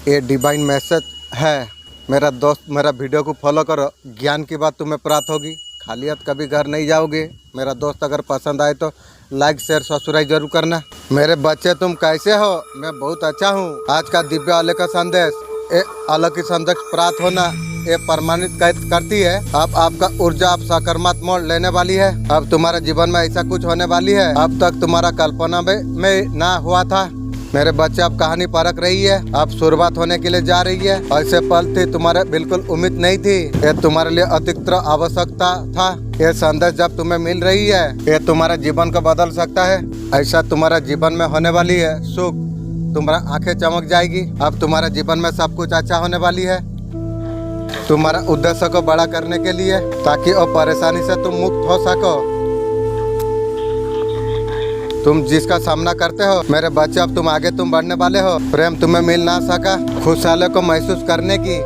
ये divine message है। मेरा दोस्त, मेरा वीडियो को फॉलो करो, ज्ञान की बात तुम्हें प्राप्त होगी, खाली हाथ कभी घर नहीं जाओगे। मेरा दोस्त अगर पसंद आए तो लाइक शेयर सब्सक्राइब जरूर करना। मेरे बच्चे तुम कैसे हो? मैं बहुत अच्छा हूँ। आज का दिव्य अलग का संदेश, ये अलग की संदेश प्राप्त होना ये प्रमाणित करती है अब आपका ऊर्जा आप सकारात्मक मोड़ लेने वाली है। अब तुम्हारे जीवन में ऐसा कुछ होने वाली है अब तक तुम्हारा कल्पना में ना हुआ था। मेरे बच्चे अब कहानी परख रही है, अब शुरुआत होने के लिए जा रही है। ऐसे पल थी तुम्हारे बिल्कुल उम्मीद नहीं थी, ये तुम्हारे लिए अतिरिक्त आवश्यकता था। ये संदेश जब तुम्हें मिल रही है ये तुम्हारा जीवन को बदल सकता है। ऐसा तुम्हारा जीवन में होने वाली है सुख, तुम्हारा आंखें चमक जाएगी। अब तुम्हारे जीवन में सब कुछ अच्छा होने वाली है। तुम्हारा उद्देश्य को बड़ा करने के लिए, ताकि वो परेशानी से तुम मुक्त हो सको तुम जिसका सामना करते हो। मेरे बच्चे अब तुम आगे बढ़ने वाले हो। प्रेम तुम्हें मिल ना सका, खुशहाली को महसूस करने की,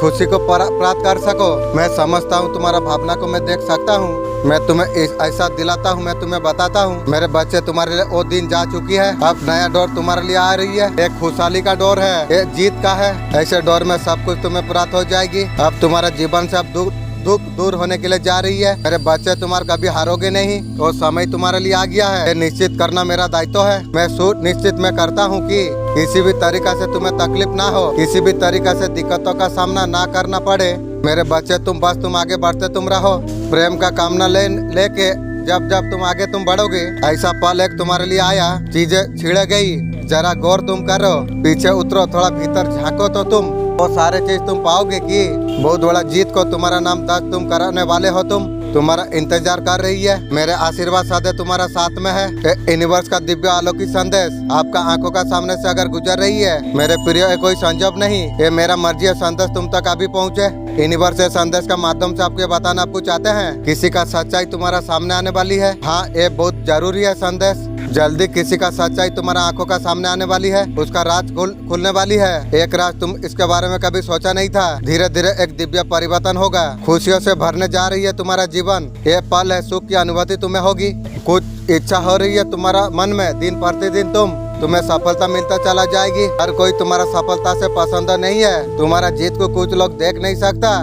खुशी को प्राप्त कर सको। मैं समझता हूँ तुम्हारा भावना को मैं देख सकता हूँ। मैं तुम्हें ऐसा दिलाता हूँ, मैं तुम्हें बताता हूँ। मेरे बच्चे तुम्हारे लिए वो दिन जा चुकी है, अब नया दौर तुम्हारे लिए आ रही है। एक खुशहाली का दौर है, एक जीत का है। ऐसे दौर में सब कुछ तुम्हें प्राप्त हो जाएगी। अब तुम्हारा जीवन से अब दुख दूर होने के लिए जा रही है। मेरे बच्चे तुम्हारे कभी हारोगे नहीं, वो समय तुम्हारे लिए आ गया है। ये निश्चित करना मेरा दायित्व है। मैं निश्चित मैं करता हूँ कि किसी भी तरीका से तुम्हें तकलीफ ना हो, किसी भी तरीका से दिक्कतों का सामना ना करना पड़े। मेरे बच्चे तुम आगे बढ़ते तुम रहो। प्रेम का कामना लेके जब तुम आगे बढ़ोगे, ऐसा पल एक तुम्हारे लिए आया, चीजें छिड़ गई। जरा गौर तुम करो, पीछे उतरो, थोड़ा भीतर झांको तो तुम वो सारे चीज तुम पाओगे कि बहुत बड़ा जीत को तुम्हारा नाम दर्ज तुम कराने वाले हो। तुम्हारा इंतजार कर रही है। मेरे आशीर्वाद सदैव तुम्हारा साथ में है। यूनिवर्स का दिव्य अलौकिक संदेश आपका आंखों का सामने से अगर गुजर रही है, मेरे प्रिय, ये कोई संजोग नहीं, ये मेरा मर्जी है संदेश तुम तक अभी पहुँचे। यूनिवर्स संदेश का माध्यम से आपको बताना आपको चाहते हैं किसी का सच्चाई तुम्हारा सामने आने वाली है। हाँ, ये बहुत जरूरी है संदेश। जल्दी किसी का सच्चाई तुम्हारा आंखों का सामने आने वाली है, उसका राज खुलने वाली है। एक राज तुम इसके बारे में कभी सोचा नहीं था। धीरे धीरे एक दिव्य परिवर्तन होगा, खुशियों से भरने जा रही है तुम्हारा जीवन। ये पल है, सुख की अनुभूति तुम्हें होगी। कुछ इच्छा हो रही है तुम्हारा मन में, दिन प्रतिदिन तुम्हें सफलता मिलता चला जाएगी। हर कोई तुम्हारा सफलता से पसंद नहीं है। तुम्हारा जीत को कुछ लोग देख नहीं सकता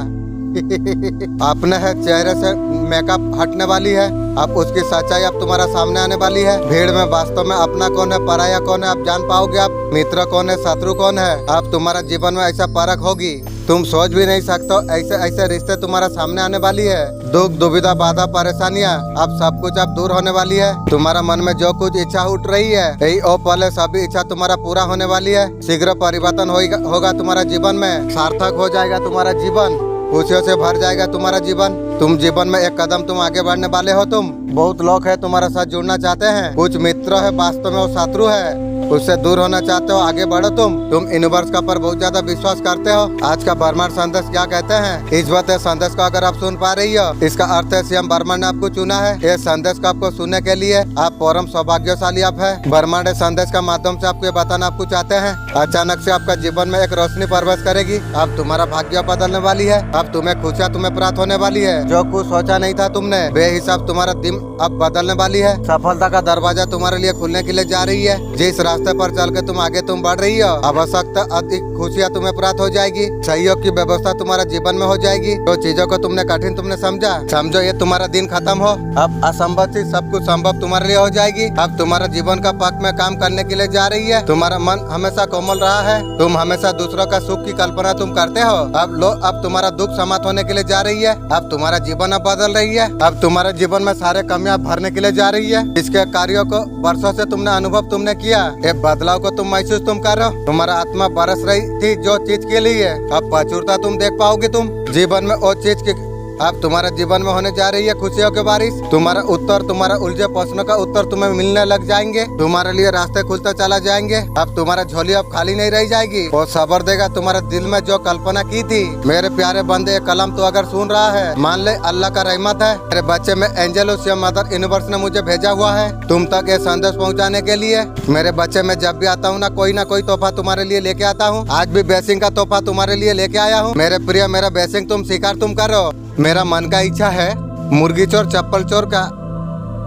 अपने है चेहरे से मेकअप हटने वाली है। अब उसकी सच्चाई अब तुम्हारा सामने आने वाली है। भीड़ में वास्तव में अपना कौन है, पराया कौन है, आप जान पाओगे। आप मित्र कौन है, शत्रु कौन है। अब तुम्हारा जीवन में ऐसा परख होगी, तुम सोच भी नहीं सकते। ऐसे रिश्ते तुम्हारा सामने आने वाली है। दुख, दुविधा, बाधा, परेशानियाँ, अब सब कुछ अब दूर होने वाली है। तुम्हारा मन में जो कुछ इच्छा उठ रही है, यही ओ पल है, सभी इच्छा तुम्हारा पूरा होने वाली है। शीघ्र परिवर्तन होगा तुम्हारा जीवन में, सार्थक हो जाएगा तुम्हारा जीवन, खुशियों से भर जाएगा तुम्हारा जीवन। तुम जीवन में एक कदम तुम आगे बढ़ने वाले हो। बहुत लोग है तुम्हारे साथ जुड़ना चाहते हैं, कुछ मित्र है वास्तव में वो शत्रु है, उससे दूर होना चाहते हो। आगे बढ़ो तुम यूनिवर्स का पर बहुत ज्यादा विश्वास करते हो। आज का ब्रह्मांड संदेश क्या कहते हैं, इस बात संदेश को अगर आप सुन पा रही हो, इसका अर्थ है स्वयं ब्रह्मांड ने आपको चुना है। ये संदेश को आपको सुनने के लिए आप परम सौभाग्यशाली आप है। ब्रह्मांड संदेश का माध्यम से आपको ये बताना आपको चाहते हैं, अचानक से आपका जीवन में एक रोशनी प्रवेश करेगी। अब तुम्हारा भाग्य बदलने वाली है। अब तुम्हें खुशियाँ तुम्हें प्राप्त होने वाली है। जो कुछ सोचा नहीं था तुमने, बेहिसाब तुम्हारा दिन अब बदलने वाली है। सफलता का दरवाजा तुम्हारे लिए खुलने के लिए जा रही है। जिस रास्ते पर चल के तुम आगे बढ़ रही हो, आवश्यकता अधिक खुशियाँ तुम्हें प्राप्त हो जाएगी। सहयोग की व्यवस्था तुम्हारा जीवन में हो जाएगी। जो चीजों को तुमने कठिन तुमने समझो ये तुम्हारा दिन खत्म हो। अब असंभव से सब कुछ संभव तुम्हारे लिए हो जाएगी। अब तुम्हारा जीवन का पक्ष में काम करने के लिए जा रही है। तुम्हारा मन हमेशा कोमल रहा है, तुम हमेशा दूसरों का सुख की कल्पना तुम करते हो। अब तुम्हारा दुख समाप्त होने के लिए जा रही है। अब तुम्हारा जीवन अब बदल रही है। अब तुम्हारे जीवन में सारे कमियां भरने के लिए जा रही है। इसके कार्यों को वर्षों से तुमने अनुभव तुमने किया, ये बदलाव को तुम महसूस तुम कर रहे हो। तुम्हारा आत्मा बरस रही थी जो चीज के लिए, अब प्रचुरता तुम देख पाओगे। तुम जीवन में वो चीज की अब तुम्हारे जीवन में होने जा रही है खुशियों की बारिश। तुम्हारा उलझे प्रश्नों का उत्तर तुम्हें मिलने लग जाएंगे। तुम्हारे लिए रास्ते खुलते चला जाएंगे। अब तुम्हारा झोली अब खाली नहीं रह जाएगी। वो सबर देगा तुम्हारे दिल में जो कल्पना की थी। मेरे प्यारे बंदे, ये कलम तो अगर सुन रहा है, मान ले अल्लाह का रहमत है। मेरे बच्चे में एंजल और मदर यूनिवर्स ने मुझे भेजा हुआ है तुम तक ये संदेश पहुँचाने के लिए। मेरे बच्चे, मैं जब भी आता हूँ ना कोई तोहफा तुम्हारे लिए लेके आता हूँ। आज भी ब्लेसिंग का तोहफा तुम्हारे लिए लेके आया हूँ। मेरे प्रिय, मेरा ब्लेसिंग तुम स्वीकार तुम करो। मेरा मन का इच्छा है मुर्गी चोर चप्पल चोर का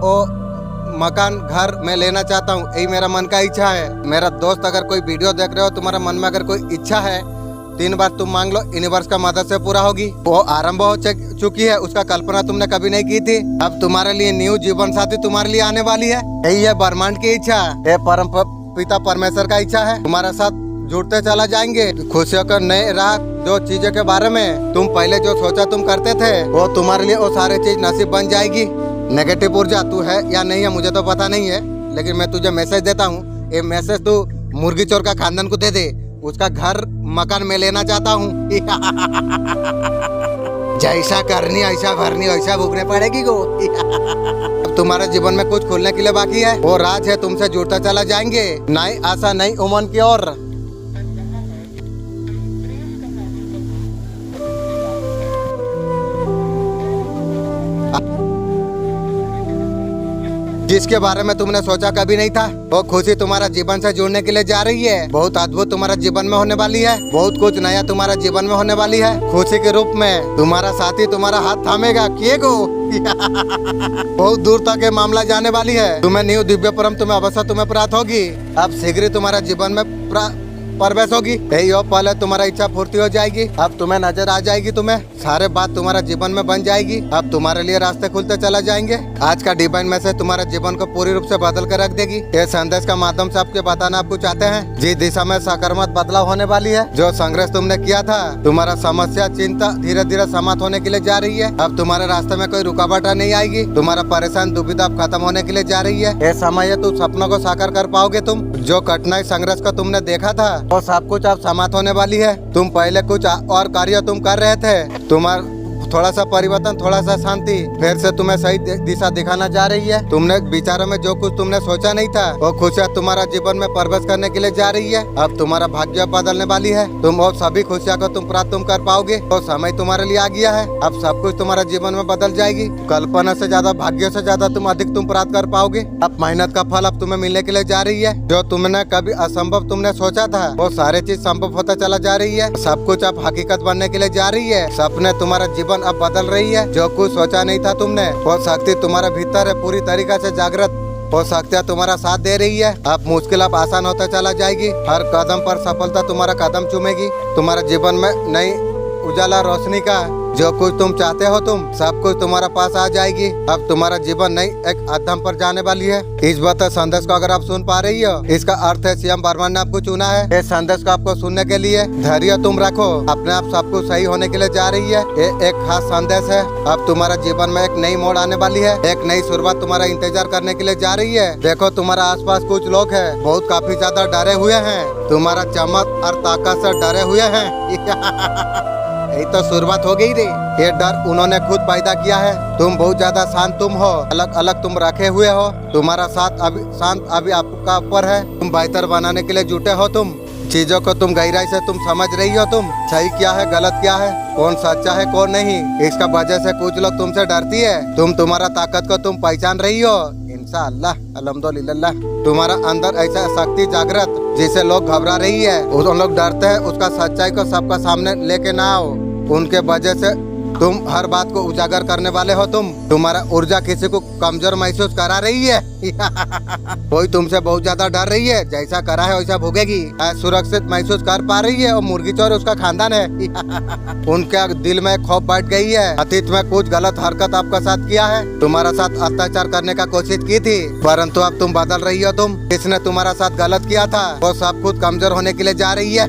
ओ मकान घर मैं लेना चाहता हूँ, यही मेरा मन का इच्छा है। मेरा दोस्त अगर कोई वीडियो देख रहे हो, तुम्हारा मन में अगर कोई इच्छा है 3 बार तुम मांग लो, यूनिवर्स का मदद से पूरा होगी। वो आरंभ हो चुकी है, उसका कल्पना तुमने कभी नहीं की थी। अब तुम्हारे लिए न्यू जीवन साथी तुम्हारे लिए आने वाली है। यही है ब्रह्मांड की इच्छा, ये परम पिता परमेश्वर का इच्छा है। तुम्हारे साथ जुड़ते चला जाएंगे खुशियों का नए राह। जो चीजों के बारे में तुम पहले जो सोचा तुम करते थे, वो तुम्हारे लिए वो सारी चीज नसीब बन जाएगी। नेगेटिव ऊर्जा तू है या नहीं है मुझे तो पता नहीं है, लेकिन मैं तुझे मैसेज देता हूँ। ये मैसेज तू मुर्गी चोर का खानदान को दे दे, उसका घर मकान में लेना चाहता हूँ। जैसा करनी ऐसा भरनी वैसा भुगने पड़ेगी को। अब तुम्हारे जीवन में कुछ खुलने के लिए बाकी है, वो राज है, तुमसे जुड़ता चला जाएंगे। नई आशा नई उमंग की ओर। जिसके बारे में तुमने सोचा कभी नहीं था, वो खुशी तुम्हारा जीवन से जुड़ने के लिए जा रही है। बहुत अद्भुत तुम्हारा जीवन में होने वाली है, बहुत कुछ नया तुम्हारा जीवन में होने वाली है। खुशी के रूप में तुम्हारा साथी तुम्हारा हाथ थामेगा, किए को। बहुत दूर तक ये मामला जाने वाली है। तुम्हें न्यू दिव्य परम तुम्हें अवसर तुम्हें प्राप्त होगी। अब शीघ्र तुम्हारा जीवन में प्रवेश होगी। यही हो, पहले तुम्हारा इच्छा पूर्ति हो जाएगी। अब तुम्हें नजर आ जाएगी, तुम्हें सारे बात तुम्हारा जीवन में बन जाएगी। अब तुम्हारे लिए रास्ते खुलते चला जाएंगे। आज का डिवाइन मैसेज तुम्हारे जीवन को पूरी रूप से बदल कर रख देगी। ये संदेश का माध्यम से आपके बताना आपको चाहते हैं जिस दिशा में सकारात्मक बदलाव होने वाली है। जो संघर्ष तुमने किया था, तुम्हारा समस्या चिंता धीरे धीरे समाप्त होने के लिए जा रही है। अब तुम्हारे रास्ते में कोई रुकावट नहीं आएगी। तुम्हारा परेशान दुविधा अब खत्म होने के लिए जा रही है। ये समय है तुम सपनों को साकार कर पाओगे। तुम जो कठिनाई संघर्ष को तुमने देखा था, वो सब कुछ अब समाप्त होने वाली है। तुम पहले कुछ और कार्य तुम कर रहे थे, तुम्हारा थोड़ा सा परिवर्तन, थोड़ा सा शांति फिर से तुम्हें सही दिशा दिखाना जा रही है। तुमने विचारों में जो कुछ तुमने सोचा नहीं था, वो खुशियाँ तुम्हारा जीवन में प्रवेश करने के लिए जा रही है। अब तुम्हारा भाग्य बदलने वाली है। तुम और सभी खुशियाँ को तुम प्राप्त तुम कर पाओगे। तो समय तुम्हारे लिए आ गया है। अब सब कुछ तुम्हारा जीवन में बदल जाएगी। कल्पना से ज्यादा, भाग्य से ज्यादा तुम अधिक तुम प्राप्त कर पाओगे। अब मेहनत का फल अब तुम्हें मिलने के लिए जा रही है। जो तुमने कभी असंभव तुमने सोचा था, वो सारी चीज संभव होता चला जा रही है। सब कुछ अब हकीकत बनने के लिए जा रही है। सपने तुम्हारा जीवन अब बदल रही है। जो कुछ सोचा नहीं था तुमने, वो शक्ति तुम्हारे भीतर है, पूरी तरीके से जागृत। वो शक्तियाँ तुम्हारा साथ दे रही है। अब मुश्किल अब आसान होता चला जाएगी। हर कदम पर सफलता तुम्हारा कदम चूमेगी। तुम्हारे जीवन में नई उजाला रोशनी का जो कुछ तुम चाहते हो, तुम सब कुछ तुम्हारा पास आ जाएगी। अब तुम्हारा जीवन नई एक अध्यम पर जाने वाली है। इस बात संदेश को अगर आप सुन पा रही हो, इसका अर्थ है सीएम बर्मन ने आपको चुना है। इस संदेश को आपको सुनने के लिए धैर्य तुम रखो। अपने आप सब कुछ सही होने के लिए जा रही है। ये एक खास संदेश है। अब तुम्हारा जीवन में एक नई मोड़ आने वाली है। एक नई शुरुआत तुम्हारा इंतजार करने के लिए जा रही है। देखो तुम्हारा आसपास कुछ लोग हैं, बहुत काफी ज्यादा डरे हुए हैं। तुम्हारा चमक और ताकत से डरे हुए हैं। यही तो शुरुआत हो गई रे। ये डर उन्होंने खुद पैदा किया है। तुम बहुत ज्यादा शांत तुम हो, अलग अलग तुम रखे हुए हो। तुम्हारा साथ अभी शांत अभी आपका ऊपर है। तुम बेहतर बनाने के लिए जुटे हो। तुम चीजों को तुम गहराई से तुम समझ रही हो। तुम सही क्या है गलत क्या है, कौन सच्चा है कौन नहीं। इसका वजह से कुछ लोग तुमसे डरती है। तुम तुम्हारा ताकत को तुम पहचान रही हो। इंशाअल्लाह अल्हम्दुलिल्लाह तुम्हारा अंदर ऐसा शक्ति जागृत जिसे लोग घबरा रही है। उन लोग डरते हैं, उसका सच्चाई को सबका सामने लेके ना आओ। उनके वजह से तुम हर बात को उजागर करने वाले हो। तुम्हारा ऊर्जा किसी को कमजोर महसूस करा रही है। कोई तुमसे बहुत ज्यादा डर रही है, जैसा करा है वैसा भोगेगी। सुरक्षित महसूस कर पा रही है। और मुर्गी चोर उसका खानदान है। उनके दिल में खौफ बैठ गई है। अतीत में कुछ गलत हरकत आपका साथ किया है, तुम्हारा साथ अत्याचार करने का कोशिश की थी, परंतु अब तुम बदल रही हो। तुम किसने तुम्हारा साथ गलत किया था, वो सब कुछ कमजोर होने के लिए जा रही है।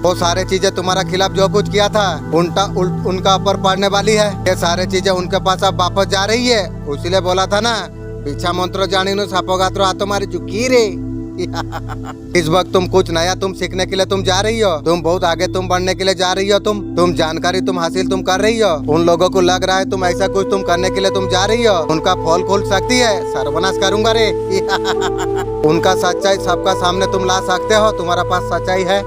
वो सारी चीजें तुम्हारा खिलाफ जो कुछ किया था, उनका ऊपर पड़ने वाली है। ये सारी चीजें उनके पास अब वापस जा रही है। इसीलिए बोला था ना, पीछा मंत्र जानी नु सापोगात्रो आ तुम्हारी चुकी रे। इस वक्त तुम कुछ नया तुम सीखने के लिए तुम जा रही हो। तुम बहुत आगे तुम बढ़ने के लिए जा रही हो। तुम जानकारी तुम हासिल तुम कर रही हो। उन लोगों को लग रहा है तुम ऐसा कुछ तुम करने के लिए तुम जा रही हो, उनका फल खुल सकती है। सर्वनाश करूंगा रे। उनका सच्चाई सबका सामने तुम ला सकते हो। तुम्हारा पास सच्चाई है।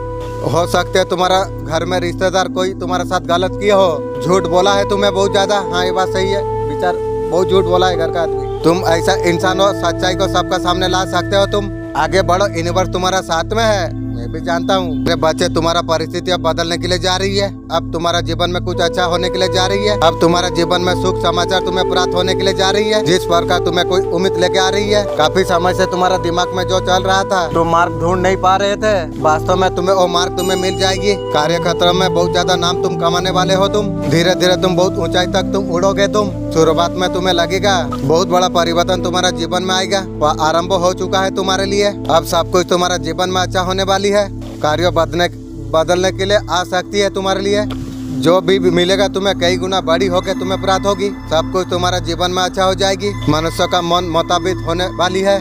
हो सकते है तुम्हारा घर में रिश्तेदार कोई तुम्हारे साथ गलत किया हो, झूठ बोला है तुम्हें बहुत ज्यादा। हाँ ये बात सही है, विचार बहुत झूठ बोला है घर का आदमी। तुम ऐसा इंसान हो, सच्चाई को सबका सामने ला सकते हो। तुम आगे बढ़ो, यूनिवर्स तुम्हारा साथ में है। मैं भी जानता हूँ। बच्चे तुम्हारा परिस्थिति अब बदलने के लिए जा रही है। अब तुम्हारा जीवन में कुछ अच्छा होने के लिए जा रही है। अब तुम्हारा जीवन में सुख समाचार तुम्हें प्राप्त होने के लिए जा रही है, जिस प्रकार तुम्हें कोई उम्मीद लेके आ रही है। काफी समय से तुम्हारा दिमाग में जो चल रहा था, तुम मार्ग ढूंढ नहीं पा रहे थे, वास्तव में तुम्हें वो मार्ग तुम्हें मिल जाएगी। कार्य क्षेत्र में बहुत ज्यादा नाम तुम कमाने वाले हो। तुम धीरे धीरे तुम बहुत ऊंचाई तक तुम उड़ोगे। तुम शुरुआत में तुम्हें लगेगा बहुत बड़ा परिवर्तन तुम्हारा जीवन में आएगा, वह आरंभ हो चुका है तुम्हारे लिए। अब सब कुछ तुम्हारा जीवन में अच्छा होने वाली है। कार्य बदलने के लिए आ सकती है तुम्हारे लिए। जो भी मिलेगा तुम्हें कई गुना बड़ी होकर तुम्हें प्राप्त होगी। सब कुछ तुम्हारा जीवन में अच्छा हो जाएगी। मनुष्य का मन मुताबिक होने वाली है।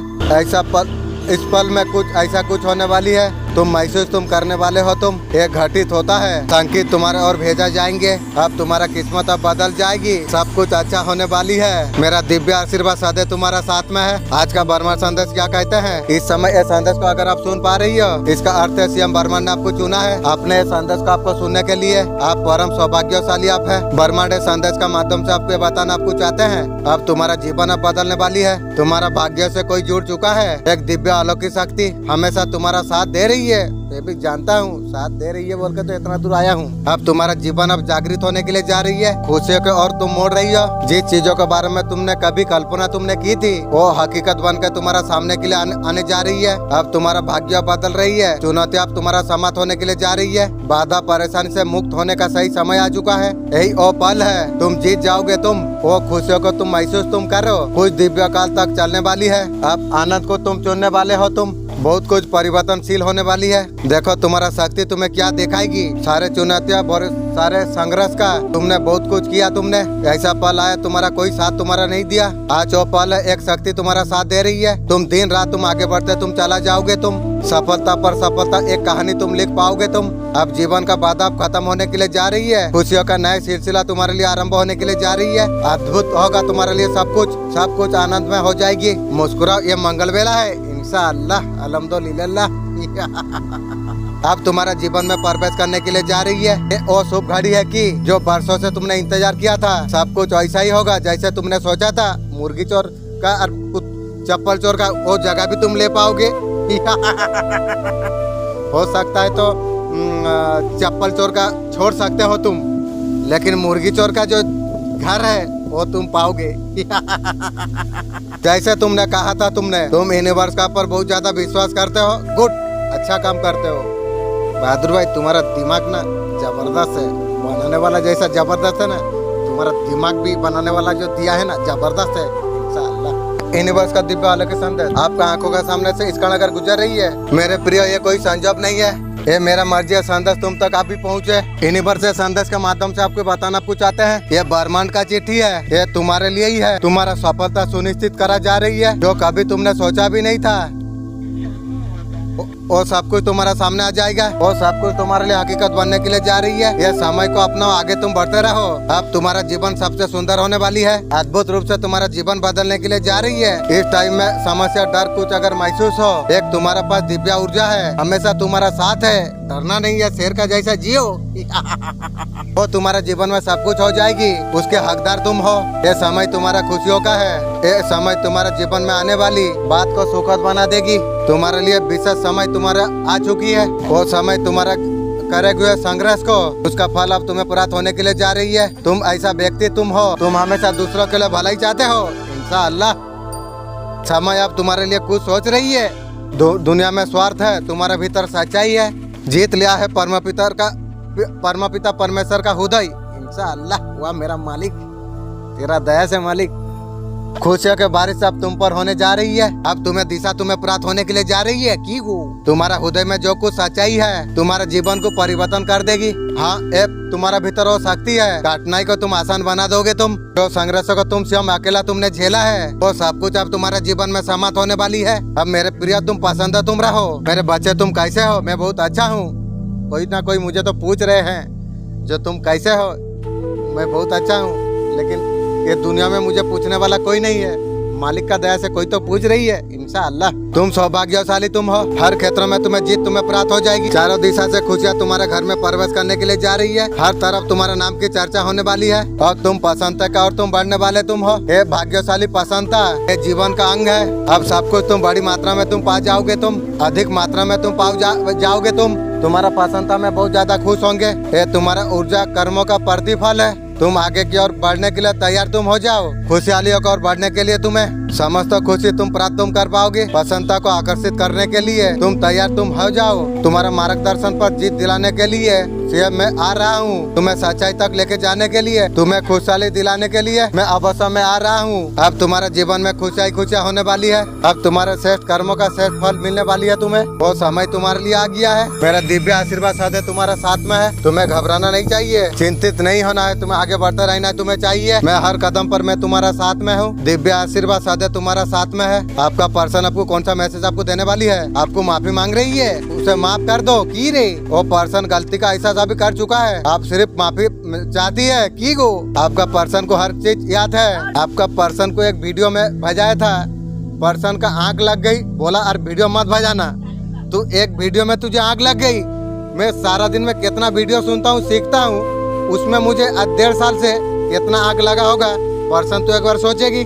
इस पल में कुछ ऐसा कुछ होने वाली है, तुम महसूस तुम करने वाले हो। तुम एक घटित होता है, संकेत तुम्हारे और भेजा जाएंगे। अब तुम्हारा किस्मत अब बदल जाएगी। सब कुछ अच्छा होने वाली है। मेरा दिव्य आशीर्वाद सदैव तुम्हारा साथ में है। आज का बर्मा संदेश क्या कहते हैं? इस समय इस संदेश को अगर आप सुन पा रही हो, इसका अर्थ है सीएम बर्मा ने आपको चुना है। अपने इस संदेश को आपको सुनने के लिए आप परम सौभाग्यशाली आप है। बर्मा ने संदेश का माध्यम से आपको बताना आपको चाहते हैं, अब तुम्हारा जीवन अब बदलने वाली है। तुम्हारा भाग्य से कोई जुड़ चुका है। एक दिव्य अलौकिक शक्ति हमेशा तुम्हारा साथ दे रही है। मैं भी जानता हूँ साथ दे रही है बोल के तो इतना दूर आया हूँ। अब तुम्हारा जीवन अब जागृत होने के लिए जा रही है। खुशियों के और तुम मोड़ रही हो। जिस चीजों के बारे में तुमने कभी कल्पना तुमने की थी, वो हकीकत बनकर तुम्हारा सामने के लिए आने जा रही है। अब तुम्हारा भाग्य बदल रही है। चुनौती अब तुम्हारा समाप्त होने के लिए जा रही है। बाधा परेशानी से मुक्त होने का सही समय आ चुका है। यही वो पल है, तुम जीत जाओगे। तुम वो खुशियों को तुम महसूस तुम कर रहे हो। कुछ दिव्य काल तक चलने वाली है। अब आनंद को तुम चुनने वाले हो। तुम बहुत कुछ परिवर्तनशील होने वाली है। देखो तुम्हारा शक्ति तुम्हें क्या दिखाएगी। सारे चुनौतियां सारे संघर्ष का तुमने बहुत कुछ किया। तुमने ऐसा पल आया तुम्हारा कोई साथ तुम्हारा नहीं दिया। आज वो पल है, एक शक्ति तुम्हारा साथ दे रही है। तुम दिन रात तुम आगे बढ़ते तुम चला जाओगे। तुम सफलता पर सफलता एक कहानी तुम लिख पाओगे। तुम अब जीवन का बाधा खत्म होने के लिए जा रही है। खुशियों का नया सिलसिला तुम्हारे लिए आरंभ होने के लिए जा रही है। अद्भुत होगा तुम्हारे लिए सब कुछ आनंद में हो जाएगी। मुस्कुराओ, ये मंगल वेला है। इंशाअल्लाह अल्हम्दुलिल्लाह। अब तुम्हारा जीवन में प्रवेश करने के लिए जा रही है। ये वो शुभ घड़ी है कि जो बरसों से तुमने इंतजार किया था, सब कुछ ऐसा ही होगा जैसे तुमने सोचा था। मुर्गी चोर का और चप्पल चोर का वो जगह भी तुम ले पाओगे। हो सकता है तो चप्पल चोर का छोड़ सकते हो तुम, लेकिन मुर्गी चोर का जो घर है वो तुम पाओगे। जैसे तुमने कहा था, तुम यूनिवर्स का पर बहुत ज्यादा विश्वास करते हो। गुड, अच्छा काम करते हो बहादुर भाई। तुम्हारा दिमाग ना जबरदस्त है, बनाने वाला जैसा जबरदस्त है ना, तुम्हारा दिमाग भी बनाने वाला जो दिया है ना जबरदस्त है। इंशाअल्लाह यूनिवर्स का दिव्य अलौकिक संदेश आपका आंखों के सामने से इस क्षण अगर गुजर रही है, मेरे प्रिय, ये कोई संजोग नहीं है। ये मेरा मर्जी है संदेश तुम तक आप भी पहुँचे। यूनिवर्स से संदेश के माध्यम से आपको बताना आपको चाहते हैं। ये ब्रह्मांड का चिट्ठी है। ये तुम्हारे लिए ही है। तुम्हारा सफलता सुनिश्चित करा जा रही है, जो कभी तुमने सोचा भी नहीं था। वो सब कुछ तुम्हारा सामने आ जाएगा। वो सब कुछ तुम्हारे लिए हकीकत बनने के लिए जा रही है। ये समय को अपना आगे तुम बढ़ते रहो। अब तुम्हारा जीवन सबसे सुंदर होने वाली है। अद्भुत रूप से तुम्हारा जीवन बदलने के लिए जा रही है। इस टाइम में समस्या डर कुछ अगर महसूस हो, एक तुम्हारे पास दिव्य ऊर्जा है, हमेशा तुम्हारा साथ है। डरना नहीं है, शेर का जैसा जियो। वो तुम्हारा जीवन में सब कुछ हो जाएगी। उसके हकदार तुम हो। ये समय तुम्हारा खुशियों का है। ये समय तुम्हारा जीवन में आने वाली बात को सुखद बना देगी। तुम्हारे लिए विशेष समय तुम्हारा आ चुकी है। वो समय तुम्हारा करे हुए संघर्ष को उसका फल अब तुम्हें प्राप्त होने के लिए जा रही है। तुम ऐसा व्यक्ति तुम हो, तुम हमेशा दूसरों के लिए भलाई चाहते हो। इंशाअल्लाह समय अब तुम्हारे लिए कुछ सोच रही है। दुनिया में स्वार्थ है, तुम्हारे भीतर सच्चाई है। जीत लिया है परमपिता परमेश्वर का हृदय। इंशाअल्लाह वाह मेरा मालिक, तेरा दया से मालिक। खुशियों के बारिश अब तुम पर होने जा रही है। अब तुम्हें दिशा तुम्हें प्राप्त होने के लिए जा रही है कि तुम्हारा हृदय में जो कुछ सच्चाई है तुम्हारे जीवन को परिवर्तन कर देगी। हाँ, तुम्हारा भीतर वो शक्ति है। कठिनाई को तुम आसान बना दोगे। तुम जो संघर्षों को तुम स्वयं अकेला तुमने झेला है, वो सब कुछ अब तुम्हारे जीवन में समाप्त होने वाली है। अब मेरे प्रिय तुम पसंद तुम रहो। मेरे बच्चे तुम कैसे हो? मैं बहुत अच्छा हूँ। कोई ना कोई मुझे तो पूछ रहे हैं जो तुम कैसे हो। मैं बहुत अच्छा हूँ, लेकिन ये दुनिया में मुझे पूछने वाला कोई नहीं है। मालिक का दया से कोई तो पूछ रही है। इंशाअल्लाह तुम सौभाग्यशाली तुम हो। हर क्षेत्र में तुम्हें जीत तुम्हें प्राप्त हो जाएगी। चारों दिशा से खुशियाँ तुम्हारे घर में प्रवेश करने के लिए जा रही है। हर तरफ तुम्हारे नाम की चर्चा होने वाली है। और तुम पसंदता का और तुम बढ़ने वाले तुम हो। ये भाग्यशाली पसंदता ये जीवन का अंग है। अब सब कुछ तुम बड़ी मात्रा में तुम पा जाओगे। तुम अधिक मात्रा में तुम जाओगे। तुम्हारा पसंदता में बहुत ज्यादा खुश होंगे। ये तुम्हारा ऊर्जा कर्मों का प्रतिफल है। तुम आगे की ओर बढ़ने के लिए तैयार तुम हो जाओ। खुशहालियों की ओर बढ़ने के लिए तुम्हें समस्त खुशी तुम प्राप्त तुम कर पाओगे। पसंदता को आकर्षित करने के लिए तुम तैयार तुम हो जाओ। तुम्हारा मार्गदर्शन पर जीत दिलाने के लिए मैं आ रहा हूँ। तुम्हें सच्चाई तक लेके जाने के लिए, तुम्हें खुशहाली दिलाने के लिए मैं अवश्य में आ रहा हूँ। अब तुम्हारे जीवन में खुशियाँ खुशियाँ होने वाली है। अब तुम्हारे श्रेष्ठ कर्मों का श्रेष्ठ फल मिलने वाली है। तुम्हें वो समय तुम्हारे लिए आ गया है। मेरा दिव्य आशीर्वाद सदैव तुम्हारा साथ में है। तुम्हें घबराना नहीं चाहिए, चिंतित नहीं होना है, तुम्हें आगे बढ़ते रहना है तुम्हें चाहिए। मैं हर कदम पर मैं तुम्हारा साथ में हूँ। दिव्य आशीर्वाद सदैव तुम्हारा साथ में है। आपका पर्सन आपको कौन सा मैसेज आपको देने वाली है? आपको माफी मांग रही है, उसे माफ कर दो की रे। वो पर्सन गलती का एहसास अभी कर चुका है। आप सिर्फ माफी चाहती है की गो। आपका पर्सन को हर चीज याद है। आपका पर्सन को एक वीडियो में भेजाया था, पर्सन का आंख लग गई, बोला अरे वीडियो मत भेजाना। तू एक वीडियो में तुझे आंख लग गई। मैं सारा दिन में कितना वीडियो सुनता हूँ, सीखता हूँ, उसमें मुझे 1.5 साल से कितना आग लगा होगा। पर्सन तो एक बार सोचेगी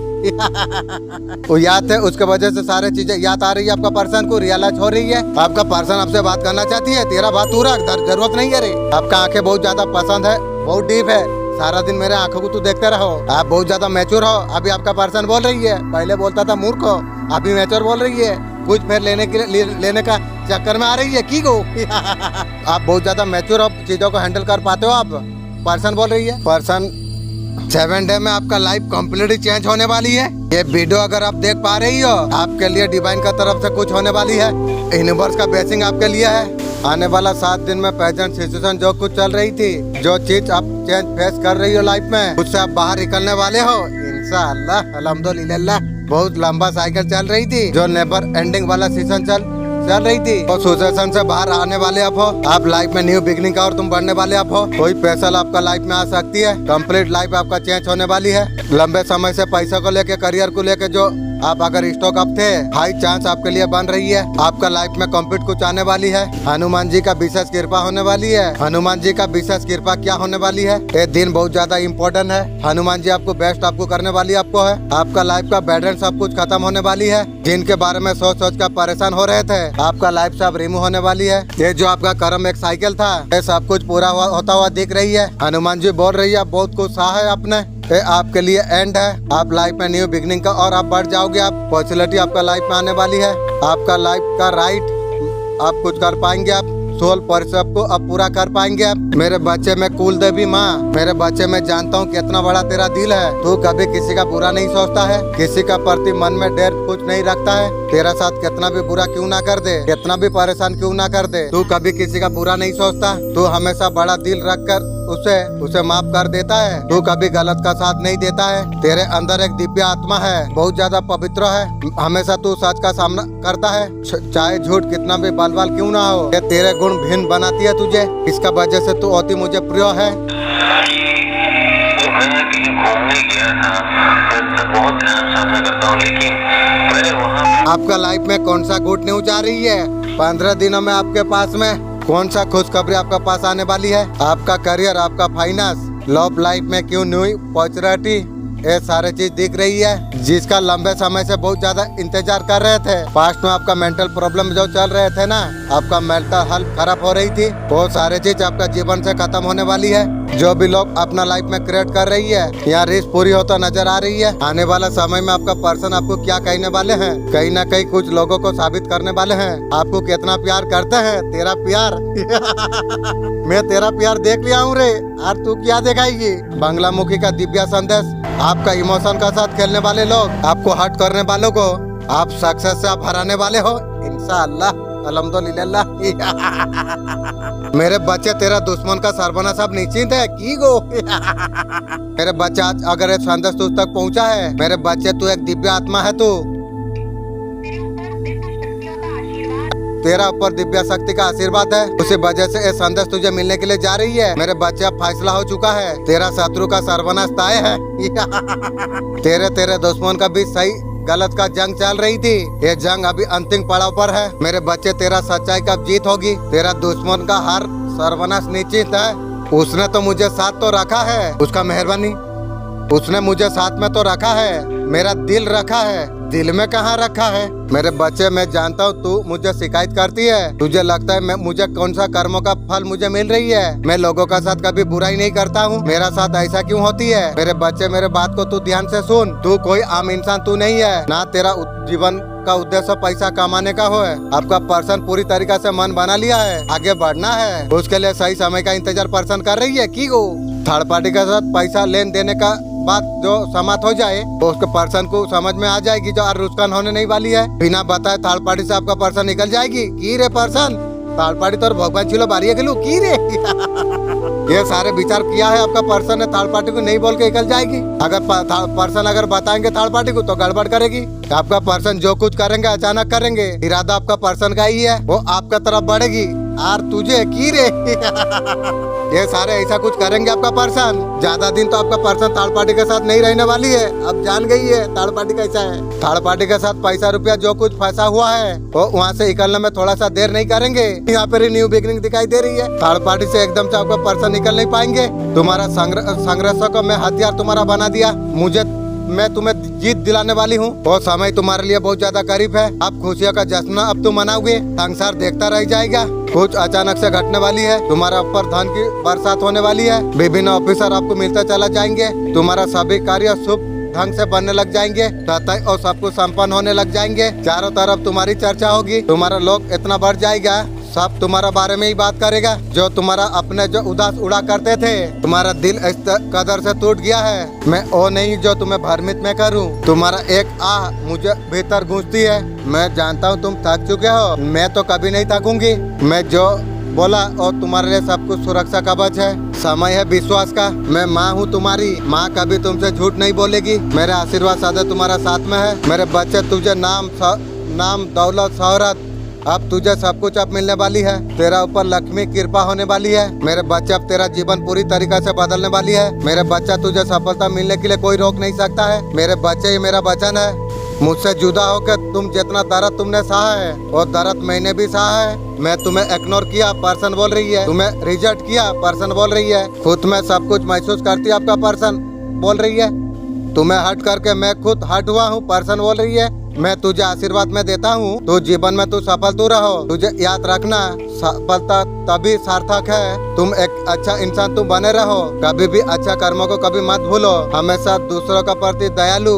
वो याद है, उसके वजह से सारे चीजें याद आ रही है। आपका पर्सन को रियलाइज हो रही है। आपका पर्सन आपसे बात करना चाहती है। तेरा बात पूरा जरूरत नहीं है रे। आपका आंखें बहुत ज्यादा पसंद है, बहुत डीप है। सारा दिन मेरे आंखों को तू देखते रहो। आप बहुत ज्यादा मैच्योर हो। अभी आपका पर्सन बोल रही है, पहले बोलता था मूर्ख हो, अभी मैच्योर बोल रही है। कुछ फिर लेने का चक्कर में आ रही है की गो। आप बहुत ज्यादा मैच्योर हो, चीजों को हैंडल कर पाते हो आप। पर्सन बोल रही है। पर्सन 7 डे में आपका लाइफ कम्प्लीटली चेंज होने वाली है। ये वीडियो अगर आप देख पा रही हो, आपके लिए डिवाइन का तरफ से कुछ होने वाली है। यूनिवर्स का ब्लेसिंग आपके लिए है। आने वाला 7 दिन में प्रेजेंट सिचुएशन जो कुछ चल रही थी, जो चीज आप चेंज फेस कर रही हो लाइफ में, उससे आप बाहर निकलने वाले हो इंशाअल्लाह अल्हम्दुलिल्लाह। बहुत लंबा साइकिल चल रही थी, जो नेवर एंडिंग वाला सीजन चल रही थी, और सिचुएशन से बाहर आने वाले आप हो। आप लाइफ में न्यू बिगनिंग का और तुम बढ़ने वाले आप हो। कोई स्पेशल आपका लाइफ में आ सकती है। कंप्लीट लाइफ आपका चेंज होने वाली है। लंबे समय से पैसा को लेके, करियर को लेके जो आप अगर स्टॉक अप थे, हाई चांस आपके लिए बन रही है। आपका लाइफ में कम्प्लीट कुछ आने वाली है। हनुमान जी का विशेष कृपा होने वाली है। हनुमान जी का विशेष कृपा क्या होने वाली है? ये दिन बहुत ज्यादा इम्पोर्टेंट है। हनुमान जी आपको बेस्ट आपको करने वाली आपको है। आपका लाइफ का बैडन सब कुछ खत्म होने वाली है। जिनके बारे में सोच सोच कर परेशान हो रहे थे, आपका लाइफ से अब रिमूव होने वाली है। ये जो आपका कर्म एक साइकिल था, ये सब कुछ पूरा होता हुआ दिख रही है। हनुमान जी बोल रही है बहुत कुछ सहा है आपने। ये आपके लिए एंड है। आप लाइफ में न्यू बिगनिंग का और आप बढ़ जाओगे। आप पॉसिबिलिटी आपका लाइफ में आने वाली है। आपका लाइफ का राइट आप कुछ कर पाएंगे। आप सोल परिश्रम को अब पूरा कर पाएंगे। आप मेरे बच्चे में कुल देवी माँ, मेरे बच्चे में जानता हूँ कितना बड़ा तेरा दिल है। तू कभी किसी का बुरा नहीं सोचता है, किसी का प्रति मन में डर कुछ नहीं रखता है। तेरा साथ कितना भी बुरा क्यों ना कर दे, कितना भी परेशान क्यों ना कर दे, तू कभी किसी का बुरा नहीं सोचता। तू हमेशा बड़ा दिल रख कर उसे माफ कर देता है। तू कभी गलत का साथ नहीं देता है। तेरे अंदर एक दिव्य आत्मा है, बहुत ज्यादा पवित्र है। हमेशा तू सच का सामना करता है, चाहे झूठ कितना भी बलवाल क्यों ना हो। ये तेरे गुण भिन्न बनाती है तुझे। इसका वजह से तू अति मुझे प्रिय है। मैं कहीं घूमने गया था, बहुत ध्यान साधना करता हूँ, लेकिन मैंने वहाँ आपका लाइफ में कौन सा गुड न्यूज आ रही है? 15 दिनों में आपके पास में कौन सा खुशखबरी आपका पास आने वाली है? आपका करियर, आपका फाइनेंस, लव लाइफ में क्यों न्यू अपॉर्चुनिटी, ये सारे चीज दिख रही है, जिसका लंबे समय से बहुत ज्यादा इंतजार कर रहे थे। पास्ट में आपका मेंटल प्रॉब्लम जो चल रहे थे ना, आपका मेंटल हेल्थ खराब हो रही थी, वो सारे चीज आपका जीवन से खत्म होने वाली है। जो भी लोग अपना लाइफ में क्रिएट कर रही है, यहाँ रेस पूरी होता नजर आ रही है। आने वाला समय में आपका पर्सन आपको क्या कहने वाले हैं, कहीं ना कहीं कुछ लोगों को साबित करने वाले हैं आपको कितना प्यार करते हैं। तेरा प्यार मैं तेरा प्यार देख लिया हूँ रे, और तू क्या दिखाएगी? बंगलामुखी का दिव्य संदेश। आपका इमोशन का साथ खेलने वाले लोग, आपको हर्ट करने वालों को आप सक्सेस से आप हराने वाले हो इंशाअल्लाह अल्हम्दुलिल्लाह। मेरे बच्चे, तेरा दुश्मन का सर्वनाश अब निश्चित है की गो। मेरे बच्चे, आज अगर ये संदेश तुझ तक पहुंचा है, मेरे बच्चे तू एक दिव्य आत्मा है। तू तेरा ऊपर दिव्य शक्ति का आशीर्वाद है, उसी वजह से ये संदेश तुझे मिलने के लिए जा रही है। मेरे बच्चे, अब फैसला हो चुका है, तेरा शत्रु का सर्वनाश तय है। तेरे दुश्मन का भी सही गलत का जंग चल रही थी, ये जंग अभी अंतिम पड़ाव पर है। मेरे बच्चे, तेरा सच्चाई का जीत होगी, तेरा दुश्मन का हार सर्वनाश निश्चित है। उसने तो मुझे साथ तो रखा है, उसका मेहरबानी, उसने मुझे साथ में तो रखा है, मेरा दिल रखा है, दिल में कहाँ रखा है? मेरे बच्चे, मैं जानता हूँ तू मुझे शिकायत करती है, तुझे लगता है मैं मुझे कौन सा कर्मों का फल मुझे मिल रही है। मैं लोगों का साथ कभी बुराई नहीं करता हूँ, मेरा साथ ऐसा क्यों होती है? मेरे बच्चे, मेरे बात को तू ध्यान से सुन। तू कोई आम इंसान तू नहीं है, ना तेरा जीवन का उद्देश्य पैसा कमाने का हो है। आपका पर्सन पूरी तरीके से मन बना लिया है, आगे बढ़ना है, उसके लिए सही समय का इंतजार पर्सन कर रही है की गो। थर्ड पार्टी के साथ पैसा लेन देने का बात जो समाप्त हो जाए तो उसके पर्सन को समझ में आ जाएगी जो रुस्कान होने नहीं वाली है। बिना बताए थर्ड पार्टी से आपका पर्सन निकल जाएगी की रे पर्सन। थर्ड पार्टी तो भगवान छिलो बारी गेलू की रे। ये सारे विचार किया है आपका पर्सन ने, थर्ड पार्टी को नहीं बोल के निकल जाएगी। अगर पर्सन अगर बताएंगे थर्ड पार्टी को तो गड़बड़ करेगी। आपका पर्सन जो कुछ करेंगे अचानक करेंगे, इरादा आपका पर्सन का ही है, वो आपका तरफ बढ़ेगी और तुझे की रे। ये सारे ऐसा कुछ करेंगे आपका पर्सन। ज्यादा दिन तो आपका पर्सन थर्ड पार्टी के साथ नहीं रहने वाली है, अब जान गई है थर्ड पार्टी कैसा है। थर्ड पार्टी के साथ पैसा रुपया जो कुछ फंसा हुआ है वो वहाँ से निकलने में थोड़ा सा देर नहीं करेंगे। यहाँ पर न्यू बिगनिंग दिखाई दे रही है। थर्ड पार्टी से एकदम से आपका पर्सन निकल नहीं पाएंगे। तुम्हारा संघर्ष को मैं हथियार तुम्हारा बना दिया, मैं तुम्हें जीत दिलाने वाली हूँ। वो समय तुम्हारे लिए बहुत ज्यादा करीब है। अब खुशियों का जश्न अब तुम मनाओगे, संसार देखता रह जाएगा। कुछ अचानक से घटने वाली है, तुम्हारा ऊपर धन की बरसात होने वाली है। विभिन्न ऑफिसर आपको मिलते चला जाएंगे, तुम्हारा सभी कार्य शुभ ढंग से बनने लग जाएंगे, तय और सब कुछ संपन्न होने लग जाएंगे। चारों तरफ तुम्हारी चर्चा होगी, तुम्हारा लोग इतना बढ़ जाएगा, सब तुम्हारा बारे में ही बात करेगा। जो तुम्हारा अपने जो उदास उड़ा करते थे, तुम्हारा दिल इस कदर से टूट गया है। मैं वो नहीं जो तुम्हें भ्रमित में करूं। तुम्हारा एक आह मुझे भीतर गूंजती है। मैं जानता हूं तुम थक चुके हो, मैं तो कभी नहीं थकूंगी। मैं जो बोला और तुम्हारे लिए सब कुछ सुरक्षा कवच है। समय है विश्वास का। मैं माँ हूँ तुम्हारी, माँ कभी तुमसे झूठ नहीं बोलेगी। मेरे आशीर्वाद सदा तुम्हारा साथ में है। मेरे बच्चे, तुझे नाम दौलत शोहरत अब तुझे सब कुछ अब मिलने वाली है। तेरा ऊपर लक्ष्मी कृपा होने वाली है। मेरे बच्चे, अब तेरा जीवन पूरी तरीके से बदलने वाली है। मेरे बच्चा, तुझे सफलता मिलने के लिए कोई रोक नहीं सकता है। मेरे बच्चे, ये मेरा वचन है। मुझसे जुदा होकर तुम जितना दर्द तुमने सहा है वो दर्द मैंने भी सहा है। मैं तुम्हें इग्नोर किया, पर्सन बोल रही है। तुम्हें रिजेक्ट किया, पर्सन बोल रही है। खुद में सब कुछ महसूस करती है, आपका पर्सन बोल रही है। तुम्हें हट करके मैं खुद हट हुआ हूँ, पर्सन बोल रही है। मैं तुझे आशीर्वाद में देता हूँ, तो जीवन में तू सफल तू रहो। तुझे याद रखना, सफलता तभी सार्थक है तुम एक अच्छा इंसान तुम बने रहो। कभी भी अच्छा कर्मों को कभी मत भूलो, हमेशा दूसरों का प्रति दयालु।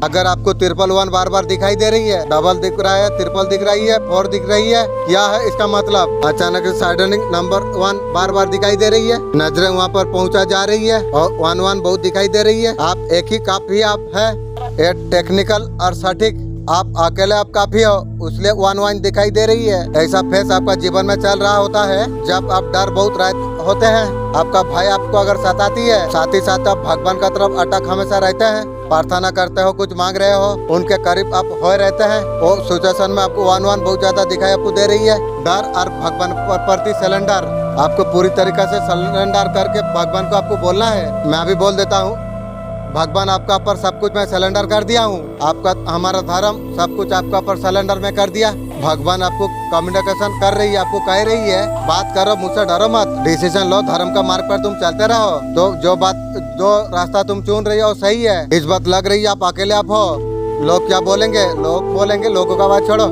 अगर आपको 111 बार बार दिखाई दे रही है, डबल दिख रहा है, ट्रिपल दिख रही है, 4 दिख रही है, क्या है इसका मतलब? अचानक साइडनिंग नंबर 1 बार बार दिखाई दे रही है, नजरें वहाँ पर पहुँचा जा रही है और 1 बहुत दिखाई दे रही है। आप एक ही काफी आप है, ये टेक्निकल और सटीक आप अकेले आप काफी हो, इसलिए 1 दिखाई दे रही है। ऐसा फेस आपका जीवन में चल रहा होता है जब आप डर बहुत होते हैं। आपका भाई आपको अगर सताती है, साथ ही साथ आप भगवान का तरफ अटक हमेशा रहते हैं। प्रार्थना करते हो, कुछ मांग रहे हो, उनके करीब आप हो रहते हैं। वो सिचुएशन में आपको 1 बहुत ज्यादा दिखाई आपको दे रही है। डर और भगवान प्रति सिलेंडर, आपको पूरी तरीके से सिलेंडर करके भगवान को आपको बोलना है। मैं भी बोल देता हूँ, भगवान आपका ऊपर सब कुछ मैं सिलेंडर कर दिया हूँ। आपका हमारा धर्म सब कुछ आपका ऊपर सिलेंडर में कर दिया। भगवान आपको कम्युनिकेशन कर रही है, आपको कह रही है बात करो, मुझसे डरो मत, डिसीजन लो, धर्म का मार्ग पर तुम चलते रहो। तो जो रास्ता तुम चुन रही हो सही है। इस बात लग रही है आप अकेले आप हो। लोग क्या बोलेंगे? लोग बोलेंगे, लोगों का बात छोड़ो।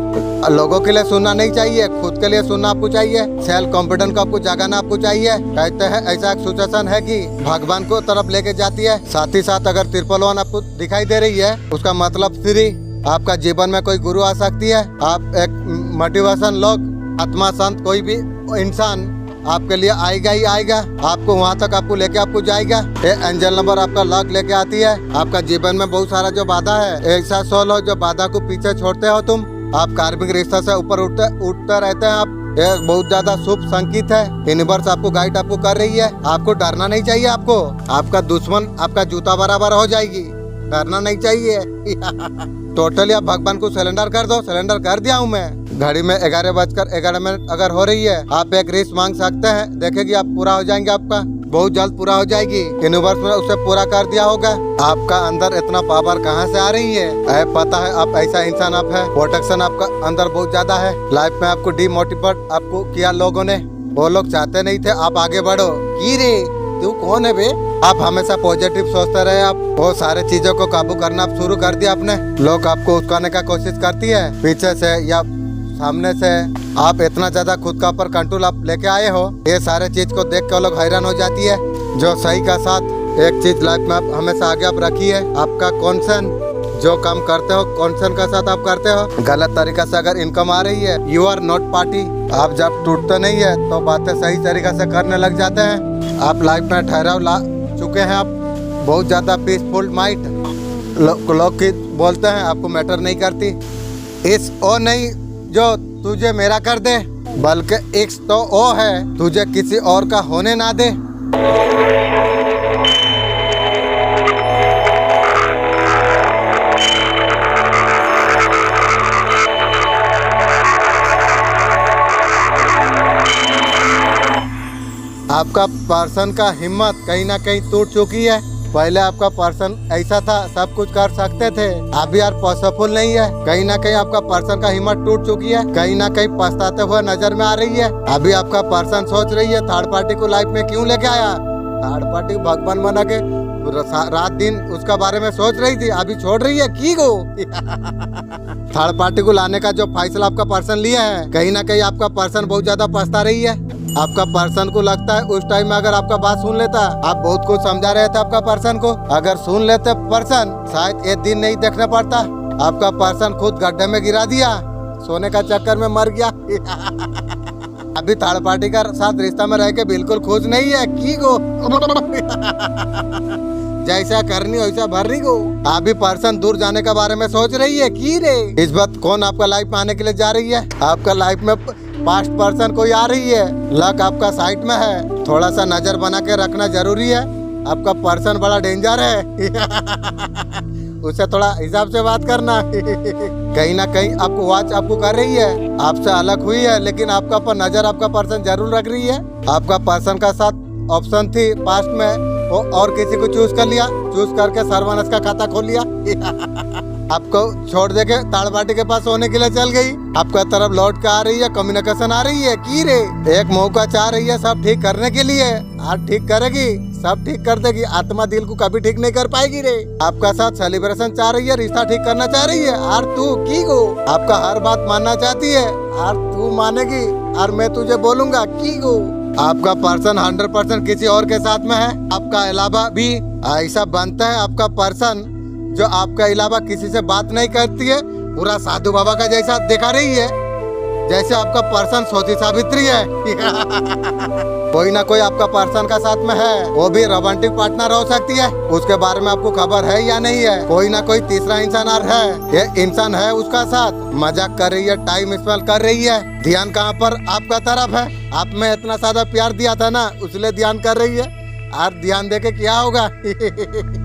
लोगों के लिए सुनना नहीं चाहिए, खुद के लिए सुनना आपको चाहिए। सेल्फ कॉन्फिडेंस को आपको जगाना आपको चाहिए। कहते हैं ऐसा एक सिचुएशन है कि भगवान को तरफ लेके जाती है। साथ ही साथ अगर 1 आपको दिखाई दे रही है, उसका मतलब श्री आपका जीवन में कोई गुरु आ सकती है। आप एक मोटिवेशन लोग, आत्मा संत, कोई भी इंसान आपके लिए आएगा ही आएगा। आपको वहाँ तक आपको लेके आपको जाएगा। ये एंजल नंबर आपका लक लेके आती है। आपका जीवन में बहुत सारा जो बाधा है, ऐसा सोल हो जो बाधा को पीछे छोड़ते हो तुम। आप कार्मिक रिश्ता से ऊपर उठते रहते हैं आप। ये बहुत ज्यादा शुभ संकेत है। यूनिवर्स आपको गाइड आपको कर रही है। आपको डरना नहीं चाहिए। आपका दुश्मन आपका जूता बराबर हो जाएगी, डरना नहीं चाहिए। टोटली आप भगवान को सिलेंडर कर दो। सिलेंडर कर दिया हूँ मैं। घड़ी में 11:11 अगर हो रही है, आप एक रिस्क मांग सकते हैं, देखेगी आप पूरा हो जाएंगे। आपका बहुत जल्द पूरा हो जाएगी। यूनिवर्स में उसे पूरा कर दिया होगा। आपका अंदर इतना पावर कहाँ से आ रही है? पता है आप ऐसा इंसान आप है। प्रोटेक्शन आपका अंदर बहुत ज्यादा है। लाइफ में आपको डिमोटिवेट आपको किया लोगों ने, वो लोग चाहते नहीं थे आप आगे बढ़ो। की रे तू कौन है बे? आप हमेशा पॉजिटिव सोचते रहे, आप वो सारे चीजों को काबू करना आप शुरू कर दिया आपने। लोग आपको उकसाने का कोशिश करती है पीछे से या सामने से। आप इतना ज्यादा खुद का ऊपर कंट्रोल आप लेके आए हो, ये सारे चीज को देख के लोग हैरान हो जाती है। जो सही का साथ एक चीज लाइफ में आप हमेशा आगे आप रखिए, आपका कॉन्सन जो काम करते हो कॉन्सन का साथ आप करते हो। गलत तरीका से अगर इनकम आ रही है, यू आर नॉट पार्टी। आप जब टूटते नहीं है तो बातें सही तरीका से करने लग जाते हैं। आप लाइफ में ठहराव ला चुके हैं, आप बहुत ज्यादा पीसफुल माइंड। लोग की बोलते हैं आपको मैटर नहीं करती। इस ओ नहीं जो तुझे मेरा कर दे, बल्कि इक्स तो ओ है तुझे किसी और का होने ना दे। आपका पर्सन का हिम्मत कहीं ना कहीं टूट चुकी है। पहले आपका पर्सन ऐसा था, सब कुछ कर सकते थे, अभी यार पॉसिबल नहीं है। कहीं ना कहीं आपका पर्सन का हिम्मत टूट चुकी है, कहीं ना कहीं पछताते हुए नजर में आ रही है। अभी आपका पर्सन सोच रही है थर्ड पार्टी को लाइफ में क्यों लेके आया, थर्ड पार्टी को भगवान बना के रात दिन उसका बारे में सोच रही थी, अभी छोड़ रही है की गो। थर्ड पार्टी को लाने का जो फैसला आपका पर्सन लिया है, कहीं ना कहीं आपका पर्सन बहुत ज्यादा पछता रही है। आपका पर्सन को लगता है उस टाइम में अगर आपका बात सुन लेता, आप बहुत कुछ समझा रहे थे आपका पर्सन को, अगर सुन लेते पर्सन शायद एक दिन नहीं देखना पड़ता। आपका पर्सन खुद गड्ढे में गिरा दिया, सोने का चक्कर में मर गया। अभी थर्ड पार्टी का साथ रिश्ता में रह के बिल्कुल खुश नहीं है की गो। जैसा करनी वैसा भरनी को। अभी पर्सन दूर जाने के बारे में सोच रही है की रे। इस बात कौन आपका लाइफ में आने के लिए जा रही है, आपका लाइफ में पास्ट पर्सन कोई आ रही है। लक आपका साइड में है, थोड़ा सा नजर बना के रखना जरूरी है। आपका पर्सन बड़ा डेंजर है। उससे थोड़ा हिसाब से बात करना। कहीं ना कहीं आपको वॉच आपको कर रही है, आपसे अलग हुई है, लेकिन आपका पर नजर आपका पर्सन जरूर रख रही है। आपका पर्सन का साथ ऑप्शन थी पास्ट में, वो और किसी को चूज कर लिया, चूज करके सर्वनाश का खाता खोल लिया। आपको छोड़ दे के थर्ड पार्टी के पास होने के लिए चल गई, आपका तरफ लौट के आ रही है, कम्युनिकेशन आ रही है की रे। एक मौका चाह रही है सब ठीक करने के लिए, आज ठीक करेगी, सब ठीक कर देगी। आत्मा दिल को कभी ठीक नहीं कर पाएगी रे। आपका साथ सेलिब्रेशन चाह रही है, रिश्ता ठीक करना चाह रही है। और तू की गो, आपका हर बात मानना चाहती है, और तू मानेगी और मैं तुझे बोलूंगा की गो। आपका पर्सन 100% किसी और के साथ में है। आपका अलावा भी ऐसा बनता है आपका पर्सन जो आपका अलावा किसी से बात नहीं करती है, पूरा साधु बाबा का जैसा दिखा रही है, जैसे आपका पर्सन सती सावित्री है। कोई ना कोई आपका पर्सन का साथ में है, वो भी रोमांटिक पार्टनर हो सकती है, उसके बारे में आपको खबर है या नहीं है। कोई ना कोई तीसरा इंसान और है, ये इंसान है उसका साथ, मजाक कर रही है, टाइम स्पेंड कर रही है। ध्यान कहाँ पर आपका तरफ है, आप में इतना ज्यादा प्यार दिया था ना, उसलिए ध्यान कर रही है। और ध्यान देके क्या होगा।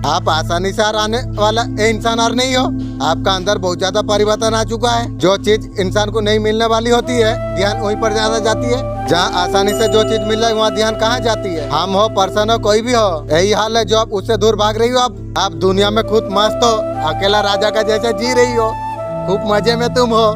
आप आसानी से आने वाला इंसान और नहीं हो, आपका अंदर बहुत ज्यादा परिवर्तन आ चुका है। जो चीज इंसान को नहीं मिलने वाली होती है, ध्यान वहीं पर ज्यादा जाती है। जहाँ आसानी से जो चीज मिल रहा है वहाँ ध्यान कहाँ जाती है। हम हो, पर्सन हो, कोई भी हो, यही हाल है। जो आप उससे दूर भाग रही हो, आप दुनिया में खुद मस्त हो, अकेला राजा का जैसे जी रही हो, खूब मजे में तुम हो।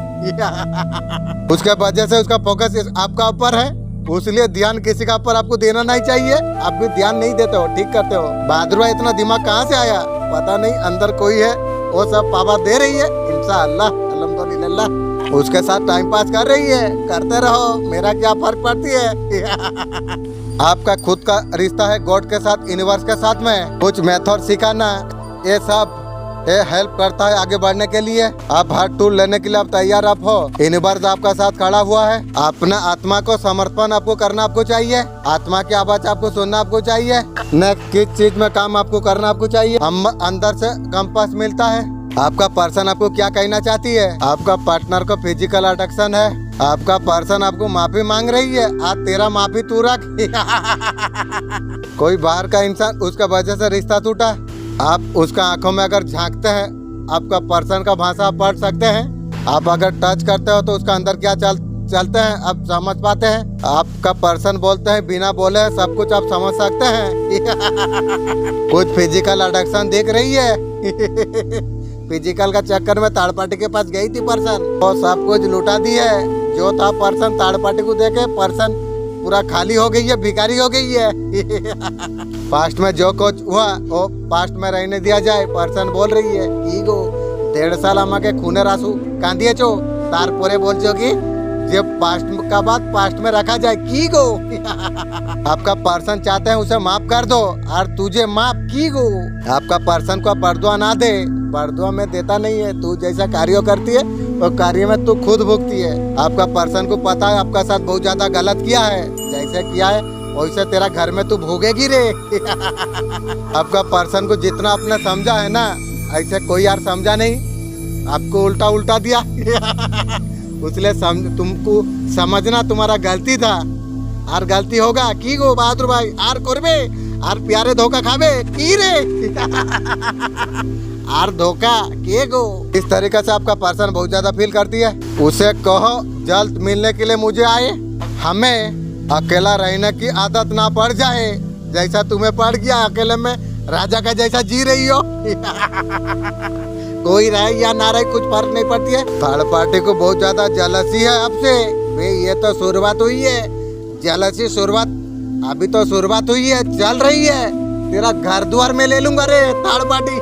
उसके वजह से उसका फोकस आपका ऊपर है, इसलिए ध्यान किसी का ऊपर आपको देना नहीं चाहिए। आप भी ध्यान नहीं देते हो, ठीक करते हो। बहादुर इतना दिमाग कहाँ से आया पता नहीं, अंदर कोई है, वो सब पावर दे रही है। इंशाअल्लाह अल्हम्दुलिल्लाह उसके साथ टाइम पास कर रही है, करते रहो, मेरा क्या फर्क पड़ती है। आपका खुद का रिश्ता है गॉड के साथ, यूनिवर्स के साथ में। कुछ मेथड सिखाना, ये सब ये हेल्प करता है आगे बढ़ने के लिए। आप हर टूल लेने के लिए आप तैयार आप हो, यूनिवर्स आपका साथ खड़ा हुआ है। अपना आत्मा को समर्पण आपको करना आपको चाहिए, आत्मा की आवाज आपको सुनना आपको चाहिए, न किस चीज में काम आपको करना आपको चाहिए। हम अंदर से कंपास मिलता है। आपका पर्सन आपको क्या कहना चाहती है, आपका पार्टनर को फिजिकल अट्रैक्शन है, आपका पर्सन आपको माफी मांग रही है, आज तेरा माफी तू रख। कोई बाहर का इंसान, उसका वजह से रिश्ता टूटा, आप उसका आंखों में अगर झांकते हैं, आपका पर्सन का भाषा आप पढ़ सकते हैं। आप अगर टच करते हो तो उसका अंदर क्या चलते हैं आप समझ पाते हैं। आपका पर्सन बोलते हैं, बिना बोले सब कुछ आप समझ सकते हैं। कुछ फिजिकल अट्रैक्शन देख रही है। फिजिकल का चक्कर में थर्ड पार्टी के पास गई थी पर्सन, और सब कुछ लुटा दी है। जो था पर्सन थर्ड पार्टी को देके पर्सन पूरा खाली हो गई है, भिखारी हो गई है। पास्ट में जो कुछ हुआ वो पास्ट में रहने दिया जाए। पर्सन बोल रही है ईगो 1.5 साल আমাকে খুনের आंसू কাঁদিয়েছো তারপরে বলছো कि जब पास्ट का बात पास्ट में रखा जाए की गो। आपका पर्सन चाहते हैं उसे माफ कर दो और तुझे माफ की गो। आपका पर्सन को बरदुआ ना दे, बरदुआ में देता नहीं है। तू जैसा कार्य करती है वो कार्य में तू खुद भुगती है। आपका पर्सन को पता है आपका साथ बहुत ज्यादा गलत किया है, जैसे किया है वैसे तेरा घर में तू भोगेगी रे। आपका पर्सन को जितना आपने समझा है ना ऐसे कोई यार समझा नहीं, आपको उल्टा उल्टा दिया। इसलिए तुमको समझना तुम्हारा गलती था और गलती होगा की गो बहादुर भाई आर करबे और प्यारे धोखा खाबे की रे। और धोखा के गो। इस तरीके से आपका पर्सन बहुत ज्यादा फील करती है। उसे कहो जल्द मिलने के लिए मुझे आए, हमें अकेला रहने की आदत ना पड़ जाए जैसा तुम्हें पड़ गया। अकेले में राजा का जैसा जी रही हो। कोई रहे या ना रहे कुछ फर्क नहीं पड़ती है। थर्ड पार्टी को बहुत ज्यादा जलसी है आपसे। भाई ये तो शुरुआत हुई है, जलसी शुरुआत अभी तो शुरुआत हुई है, चल रही है। तेरा घर द्वार में ले लूंगा रे थर्ड पार्टी।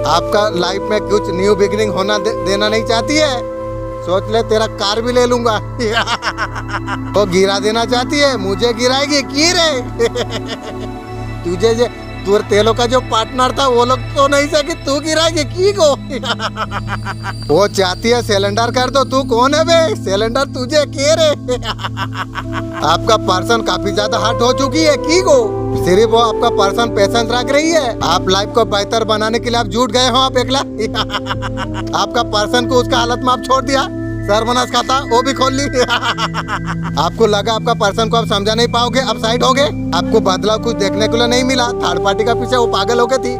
आपका लाइफ में कुछ न्यू बिगिनिंग होना देना नहीं चाहती है, सोच ले तेरा कार भी ले लूंगा। वो गिरा देना चाहती है, मुझे गिराएगी की रे। तुझे जो तू तेलों का जो पार्टनर था वो लोग तो नहीं सके, तू गिराएगी की को। वो चाहती है सिलेंडर कर दो, तू कौन है बे सिलेंडर तुझे के रे। आपका पर्सन काफी ज्यादा हर्ट हो चुकी है की को। सिर्फ वो आपका पर्सन पेशेंस रख रही है। आप लाइफ को बेहतर बनाने के लिए आप जुट गए हो आप एकला। आपका पर्सन को उसका हालत में आप छोड़ दिया, सर्वनाश खाता वो भी खोल ली। आपको लगा आपका पर्सन को आप समझा नहीं पाओगे, अब साइड हो गए। आपको बदलाव कुछ देखने को नहीं मिला, थर्ड पार्टी का पीछे वो पागल हो गई थी।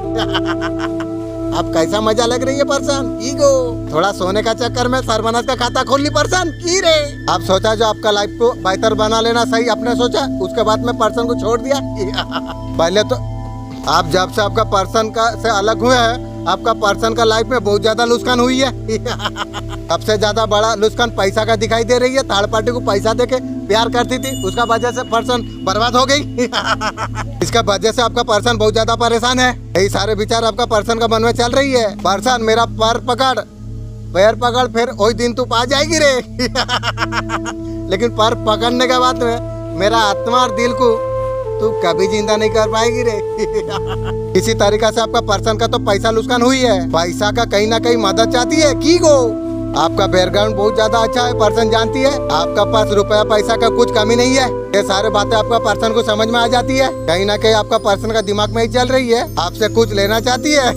अब कैसा मजा लग रही है पर्सन ईगो। थोड़ा सोने का चक्कर में सर्वनाश का खाता खोल ली पर्सन की रे। आप सोचा जो आपका लाइफ को बेहतर बना लेना सही आपने सोचा, उसके बाद में पर्सन को छोड़ दिया। पहले तो आप जब से आपका पर्सन का से अलग हुए हैं आपका पर्सन का लाइफ में बहुत ज्यादा नुकसान हुई है। सबसे ज्यादा बड़ा नुकसान पैसा का दिखाई दे रही है। थर्ड पार्टी को पैसा देके प्यार करती थी, उसका वजह से पर्सन बर्बाद हो गई। इसका वजह से आपका पर्सन बहुत ज्यादा परेशान है। यही सारे विचार आपका पर्सन का मन में चल रही है। पर्सन मेरा पैर पकड़ फिर वही दिन तू पा जाएगी रे। लेकिन पैर पकड़ने के बाद में मेरा आत्मा और दिल को तू कभी जिंदा नहीं कर पाएगी रे। इसी तरीके से आपका पर्सन का तो पैसा नुकसान हुई है। पैसा का कहीं ना कहीं मदद चाहती है की गो। आपका बैकग्राउंड बहुत ज्यादा अच्छा है, पर्सन जानती है। आपका पास रुपया पैसा का कुछ कमी नहीं है। ये सारे बातें आपका पर्सन को समझ में आ जाती है। कहीं ना कहीं आपका पर्सन का दिमाग में ही चल रही है, आपसे कुछ लेना चाहती है।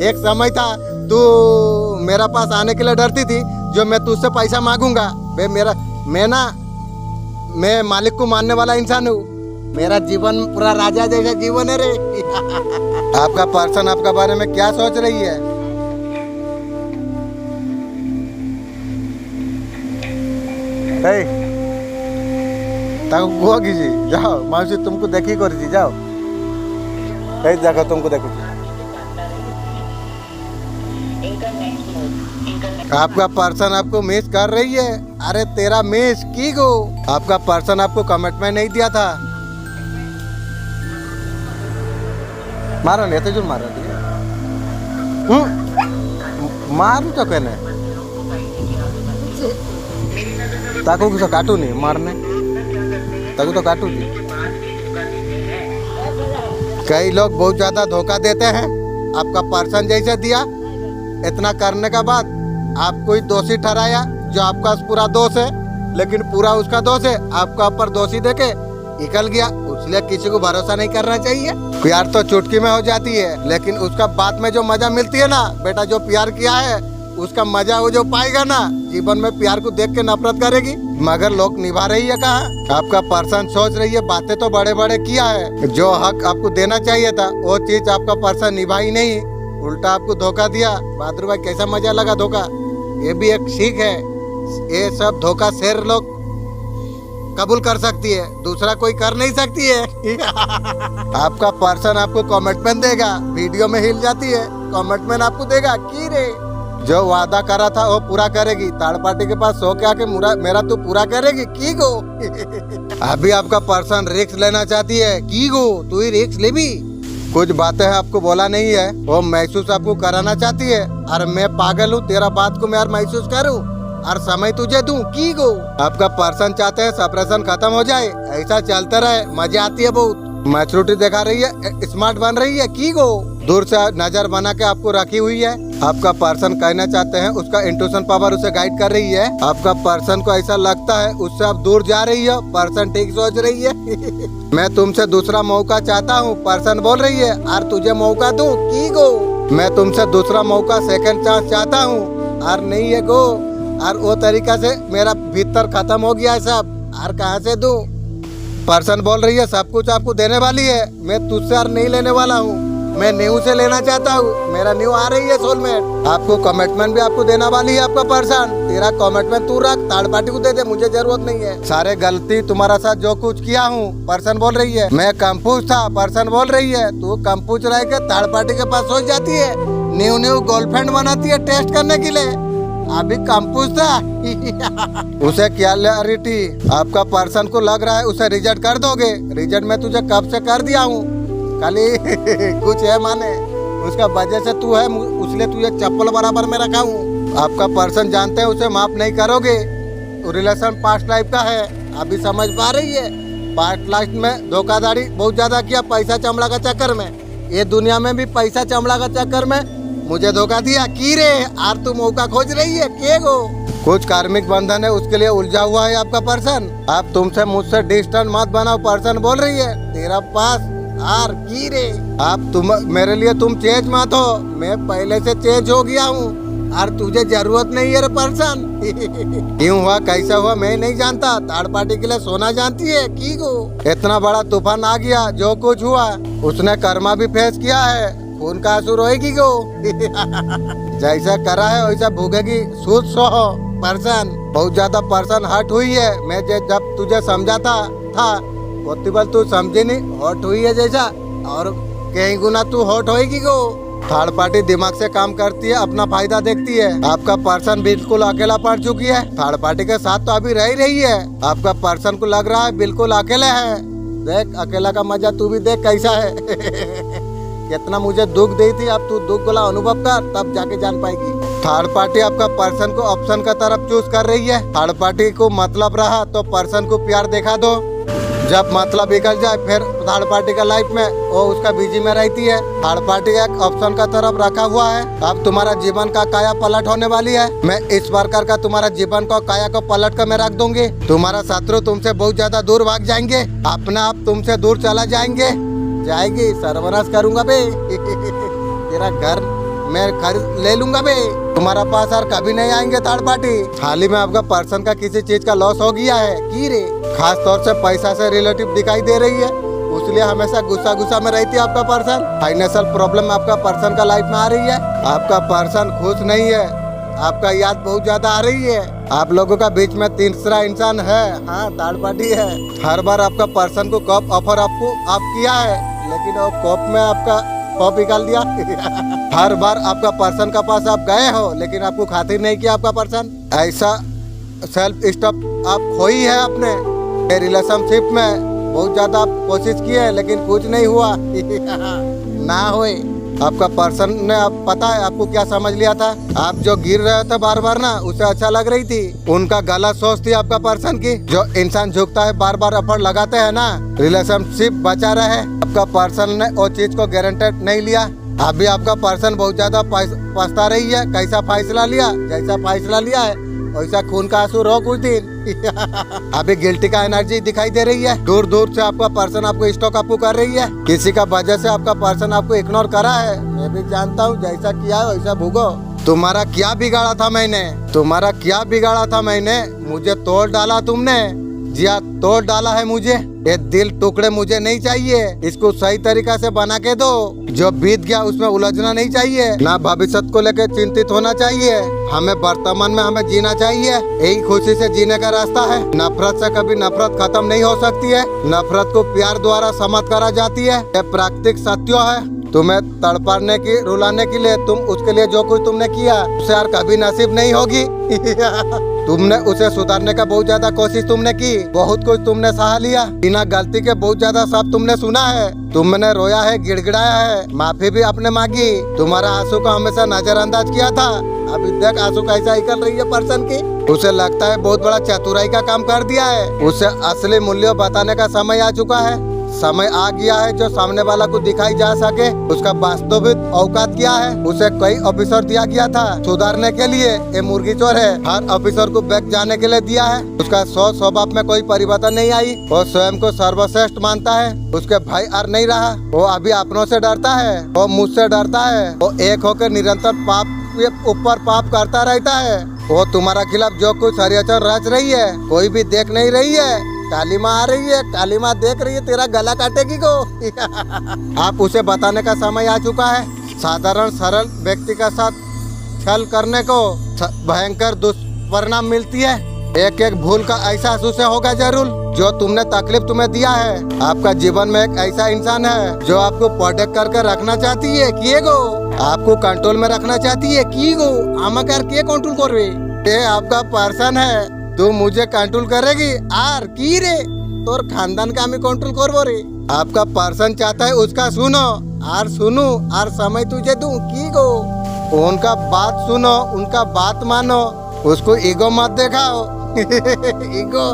एक समय था तू मेरा पास आने के लिए डरती थी, जो मैं तुझसे पैसा मांगूंगा मैं मालिक को मानने वाला इंसान हूँ। मेरा जीवन पूरा राजा जैसा जीवन है रे। आपका पर्सन आपका बारे में क्या सोच रही है? जाओ मासी तुमको देखी कर जाओ देखो तुमको देखो। आपका पर्सन आपको मिस कर रही है। अरे तेरा मिस की गो। आपका पर्सन आपको कमिटमेंट नहीं दिया था। मारो नहीं तो मारो मारू तो कहने ताको किसी काटू नहीं मारने ताको तो काटू नहीं। कई लोग बहुत ज्यादा धोखा देते हैं। आपका पर्सन जैसे दिया, इतना करने के बाद आपको ही दोषी ठहराया, जो आपका पूरा दोष है, लेकिन पूरा उसका दोष है। आपका ऊपर दोषी देके निकल गया। इसलिए किसी को भरोसा नहीं करना चाहिए। प्यार तो चुटकी में हो जाती है, लेकिन उसका बाद में जो मजा मिलती है ना बेटा, जो प्यार किया है उसका मजा वो जो पाएगा ना, जीवन में प्यार को देख के नफरत करेगी। मगर लोग निभा रही है कहाँ। आपका पर्सन सोच रही है बातें तो बड़े बड़े किया है, जो हक आपको देना चाहिए था वो चीज आपका पर्सन निभाई नहीं, उल्टा आपको धोखा दिया। बहादुर भाई कैसा मजा लगा धोखा। ये भी एक सीख है। ये सब धोखा शेर लोग कबूल कर सकती है, दूसरा कोई कर नहीं सकती है। आपका पर्सन आपको कमिटमेंट देगा, वीडियो में हिल जाती है, कमिटमेंट आपको देगा की रे। जो वादा करा था वो पूरा करेगी। थर्ड पार्टी के पास सो के आके मेरा तू पूरा करेगी की गो। अभी आपका पर्सन रिस्क लेना चाहती है की गो, तू ही रिस्क ले भी। कुछ बातें आपको बोला नहीं है, वो महसूस आपको कराना चाहती है। और मैं पागल हूँ, तेरा बात को मैं यार महसूस करूँ और समय तुझे दूं की गो। आपका पर्सन चाहते हैं सेपरेशन खत्म हो जाए, ऐसा चलते रहे, मजा आती है बहुत। मैच्योरिटी दिखा रही है, स्मार्ट बन रही है की गो। दूर से नजर बना के आपको रखी हुई है। आपका पर्सन कहना चाहते हैं, उसका इंट्यूशन पावर उसे गाइड कर रही है। आपका पर्सन को ऐसा लगता है उससे आप दूर जा रही हो, पर्सन ठीक सोच रही है। मैं तुमसे दूसरा मौका चाहता हूँ, पर्सन बोल रही है, और तुझे मौका दूं की गो। मैं तुमसे दूसरा मौका सेकंड चांस चाहता हूँ, और नहीं है गो। और वो तरीका से मेरा भीतर खत्म हो गया है सब, और कहाँ से दूं। पर्सन बोल रही है सब कुछ आपको देने वाली है, मैं तुझसे और नहीं लेने वाला हूँ, मैं न्यू से लेना चाहता हूँ। मेरा न्यू आ रही है सोलमेट, आपको कमिटमेंट भी आपको देना वाली है आपका पर्सन। तेरा कमिटमेंट तू रख, थर्ड पार्टी को दे दे, मुझे जरूरत नहीं है। सारे गलती तुम्हारा साथ जो कुछ किया हूँ, पर्सन बोल रही है। मैं कंफ्यूज था, पर्सन बोल रही है। तू कंफ्यूज रह के थर्ड पार्टी के पास सोच जाती है, न्यू गर्लफ्रेंड बनाती है टेस्ट करने के लिए। अभी कंफ्यूज था। उसे क्या क्लैरिटी, आपका पर्सन को लग रहा है उसे रिजेक्ट कर दोगे। रिजेक्ट मैं तुझे कब से कर दिया हूँ, खाली कुछ है माने, उसका वजह से तू है, उसलिए तुझे चप्पल बराबर में रखा हूँ। आपका पर्सन जानते हैं उसे माफ नहीं करोगे, रिलेशन पास्ट लाइफ का है। अभी समझ पा रही है, पास्ट लाइफ में धोखाधड़ी बहुत ज्यादा किया पैसा चमड़ा का चक्कर में। ये दुनिया में भी पैसा चमड़ा का चक्कर में मुझे धोखा दिया की रे। आर तू मौका खोज रही है के गो। कुछ कार्मिक बंधन है, उसके लिए उलझा हुआ है आपका पर्सन। आप तुमसे मुझसे डिस्टेंस मत बनाओ, पर्सन बोल रही है। तेरा पास आर की रे, आप तुम मेरे लिए तुम चेंज मत हो, मैं पहले से चेंज हो गया हूँ, और तुझे जरूरत नहीं है रे पर्सन। क्यों हुआ कैसा हुआ मैं नहीं जानता, थर्ड पार्टी के लिए सोना जानती है की गो। इतना बड़ा तूफान आ गया, जो कुछ हुआ उसने कर्मा भी फेस किया है, खून का आंसू रोएगी गो। जैसा करा है वैसा भोगेगी, सूद सो पर्सन। बहुत ज्यादा पर्सन हर्ट हुई है। मैं जब तुझे समझाता था पॉसिबल तू समझी नहीं, हॉट हुई है जैसा, और कई गुना तू हॉट होएगी गो। थर्ड पार्टी दिमाग से काम करती है, अपना फायदा देखती है। आपका पर्सन बिल्कुल अकेला पड़ चुकी है, थर्ड पार्टी के साथ तो अभी रह रही है। आपका पर्सन को लग रहा है बिल्कुल अकेले है। देख अकेला का मजा तू भी देख कैसा है। कितना मुझे दुख दी थी, अब तू दुख वाला अनुभव कर, तब जाके जान पाएगी। थर्ड पार्टी आपका पर्सन को ऑप्शन का तरफ चूज कर रही है। थर्ड पार्टी को मतलब रहा तो पर्सन को प्यार दिखा दो, जब मतलब निकल जाए फिर थर्ड पार्टी का लाइफ में वो उसका बिजी में रहती है। थर्ड पार्टी एक ऑप्शन का तरफ रखा हुआ है। अब तुम्हारा जीवन का काया पलट होने वाली है। मैं इस प्रकार का तुम्हारा जीवन को काया को पलट कर मैं रख दूंगी। तुम्हारा शत्रु तुमसे बहुत ज्यादा दूर भाग जाएंगे, अपने आप तुमसे दूर चला जाएगी, सर्वनाश करूंगा बे। तेरा घर मैं खरीद ले लूंगा बे, तुम्हारा पास और कभी नहीं आएंगे थर्ड पार्टी। हाल ही में आपका पर्सन का किसी चीज का लॉस हो गया है की रे, खास तौर से पैसा से रिलेटिव दिखाई दे रही है, इसलिए हमेशा गुस्सा में रहती है आपका पर्सन। फाइनेंशियल प्रॉब्लम आपका पर्सन का लाइफ में आ रही है। आपका पर्सन खुश नहीं है, आपका याद बहुत ज्यादा आ रही है। आप लोगों का बीच में तीसरा इंसान है, हाँ थर्ड पार्टी है। हर बार आपका पर्सन को कप ऑफर आप किया है, लेकिन वो कप में आपका कप निकाल दिया। हर बार आपका पर्सन का पास आप गए हो, लेकिन आपको खातिर नहीं किया आपका पर्सन। ऐसा सेल्फ स्टॉप आप खोई है अपने रिलेशनशिप में। बहुत ज्यादा आप कोशिश किए, लेकिन कुछ नहीं हुआ। ना हुए आपका पर्सन ने, आप पता है आपको क्या समझ लिया था, आप जो गिर रहे थे बार बार ना, उसे अच्छा लग रही थी। उनका गलत सोच थी आपका पर्सन की। जो इंसान झुकता है बार बार एफर्ट लगाते हैं ना, रिलेशनशिप बचा रहे। आपका पर्सन ने वो चीज को गारंटेड नहीं लिया। अभी आपका पर्सन बहुत ज्यादा पछता रही है। कैसा फैसला लिया, जैसा फैसला लिया है वैसा खून का आंसू रो कुछ दिन। अभी गिल्टी का एनर्जी दिखाई दे रही है। दूर दूर से आपका पर्सन आपको स्टॉक आपको कर रही है। किसी का वजह से आपका पर्सन आपको इग्नोर करा है। मैं भी जानता हूँ, जैसा किया है वैसा भुगो। तुम्हारा क्या बिगाड़ा था मैंने, मुझे तोड़ डाला तुमने। जी हाँ, तोड़ डाला है मुझे। ये दिल टुकड़े मुझे नहीं चाहिए, इसको सही तरीका से बना के दो। जो बीत गया उसमें उलझना नहीं चाहिए, ना भविष्य को लेकर चिंतित होना चाहिए। हमें वर्तमान में हमें जीना चाहिए, यही खुशी से जीने का रास्ता है। नफरत से कभी नफरत खत्म नहीं हो सकती है। नफरत को प्यार द्वारा समाप्त करा जाती है, ये प्राकृतिक सत्य है। तुम्हें तड़पाने की रुलाने के लिए तुम उसके लिए जो कुछ तुमने किया उसे यार कभी नसीब नहीं होगी। तुमने उसे सुधारने का बहुत ज्यादा कोशिश तुमने की, बहुत कुछ तुमने सहा लिया, बिना गलती के बहुत ज्यादा सब तुमने सुना है, तुमने रोया है, गिड़गिड़ाया है, माफी भी आपने मांगी, तुम्हारा आंसू को हमेशा नजरअंदाज किया था। अभी देख आंसू कैसा निकल रही है पर्सन की। उसे लगता है बहुत बड़ा चतुराई का काम कर दिया है। उसे असली मूल्य बताने का समय आ चुका है, समय आ गया है जो सामने वाला को दिखाई जा सके उसका वास्तविक औकात क्या है। उसे कई ऑफिसर दिया गया था सुधारने के लिए, ये मुर्गी चोर है, हर ऑफिसर को बैग जाने के लिए दिया है। उसका स्वभाव में कोई परिवर्तन नहीं आई, वो स्वयं को सर्वश्रेष्ठ मानता है, उसके भाई और नहीं रहा, वो अभी अपनों से डरता है, वो मुझसे डरता है, वो एक होकर निरंतर पाप ऊपर पाप करता रहता है। वो तुम्हारा खिलाफ जो कुछ षड्यंत्र रच रही है कोई भी देख नहीं रही है। काली माँ आ रही है, काली माँ देख रही है, तेरा गला काटेगी को। आप उसे बताने का समय आ चुका है। साधारण सरल व्यक्ति का साथ छल करने को भयंकर दुष्परिणाम मिलती है। एक एक भूल का एहसास उसे होगा जरूर। जो तुमने तकलीफ तुम्हें दिया है, आपका जीवन में एक ऐसा इंसान है जो आपको प्रोटेक्ट करके रखना चाहती है, किए गो आपको कंट्रोल में रखना चाहती है, की गो आमा कर के कंट्रोल कर रे। ये आपका पर्सन है, तू मुझे कंट्रोल करेगी आर की रे, तोर खानदान का हमें कंट्रोल करबो रे। आपका पर्सन चाहता है उसका सुनो आर सुनू आर समय तुझे दूं, की गो उनका बात सुनो, उनका बात मानो, उसको ईगो मत दिखाओ। ईगो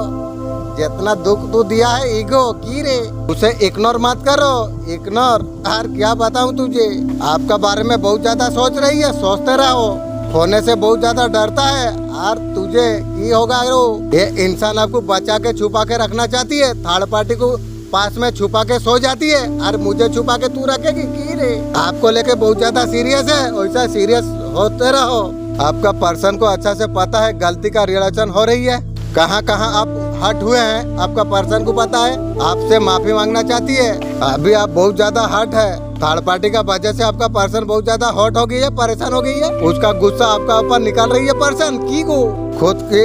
जितना दुख तू दिया है ईगो की रे, उसे इग्नोर मत करो, इग्नोर। यार क्या बताऊं तुझे, आपका बारे में बहुत ज्यादा सोच रही है, सोचते रहो, होने से बहुत ज्यादा डरता है। और तुझे की होगा रो, ये इंसान आपको बचा के छुपा के रखना चाहती है, थर्ड पार्टी को पास में छुपा के सो जाती है और मुझे छुपा के तू रखेगी की रे। आपको लेके बहुत ज्यादा सीरियस है, वैसा सीरियस होते रहो। आपका पर्सन को अच्छा से पता है गलती का रिएक्शन हो रही है, कहाँ कहाँ आप हट हुए हैं, आपका पर्सन को पता है, आपसे माफी मांगना चाहती है। अभी आप बहुत ज्यादा हट है, थर्ड पार्टी का वजह से आपका पर्सन बहुत ज्यादा हॉट हो गई है, परेशान हो गई है, उसका गुस्सा आपका ऊपर निकाल रही है पर्सन की को। खुद की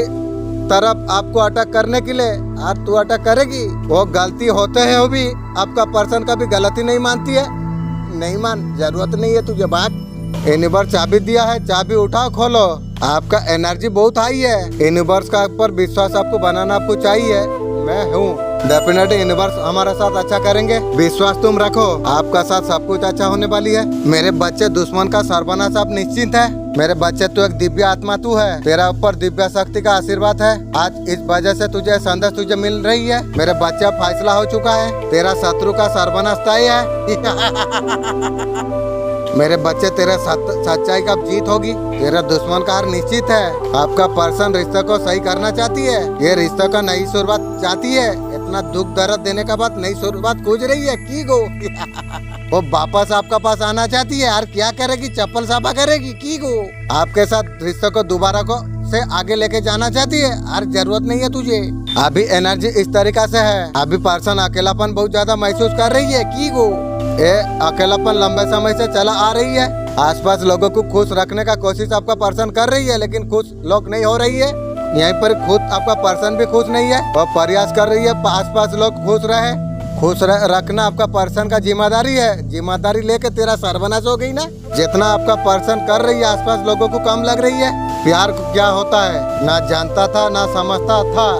तरफ आपको अटैक करने के लिए और तू अटैक करेगी, वो गलती होते है, वो भी आपका पर्सन कभी गलती नहीं मानती है, नहीं मान, जरूरत नहीं है तुझे बात। यूनिवर्स चाबी दिया है, चाबी उठाओ खोलो। आपका एनर्जी बहुत हाई है, यूनिवर्स का ऊपर विश्वास आपको बनाना आपको चाहिए। मैं हूँ डेफिनेटली यूनिवर्स हमारा साथ अच्छा करेंगे, विश्वास तुम रखो, आपका साथ सब कुछ अच्छा होने वाली है। मेरे बच्चे दुश्मन का सर्वनाश आप निश्चिंत है। मेरे बच्चे तू एक दिव्य आत्मा तू है, तेरा ऊपर दिव्य शक्ति का आशीर्वाद है। आज इस वजह से तुझे संदेश तुझे मिल रही है। मेरे बच्चे फैसला हो चुका है, तेरा शत्रु का सर्वनाश तय है। मेरे बच्चे तेरे सच्चाई का जीत होगी, तेरा दुश्मन का हार निश्चित है। आपका पर्सन रिश्ते को सही करना चाहती है, ये रिश्ते का नई शुरुआत चाहती है। इतना दुख दर्द देने का बाद नई शुरुआत खोज रही है की गो। वो वापस आपका पास आना चाहती है, यार क्या करेगी, चप्पल साफा करेगी की गो। आपके साथ रिश्ते को दोबारा को से आगे लेके जाना चाहती है, यार जरूरत नहीं है तुझे। अभी एनर्जी इस तरीका से है, अभी पर्सन अकेलापन बहुत ज्यादा महसूस कर रही है की गो। ये अकेलापन लंबे समय से चला आ रही है, आसपास लोगों को खुश रखने का कोशिश आपका पर्सन कर रही है, लेकिन खुश लोग नहीं हो रही है। यहीं पर खुद आपका पर्सन भी खुश नहीं है, वह प्रयास कर रही है आसपास लोग खुश रहे। खुश रखना आपका पर्सन का जिम्मेदारी है, जिम्मेदारी लेके तेरा सर्वनाश हो गई ना। जितना आपका पर्सन कर रही है आसपास लोगों को कम लग रही है। प्यार क्या होता है ना जानता था ना समझता था,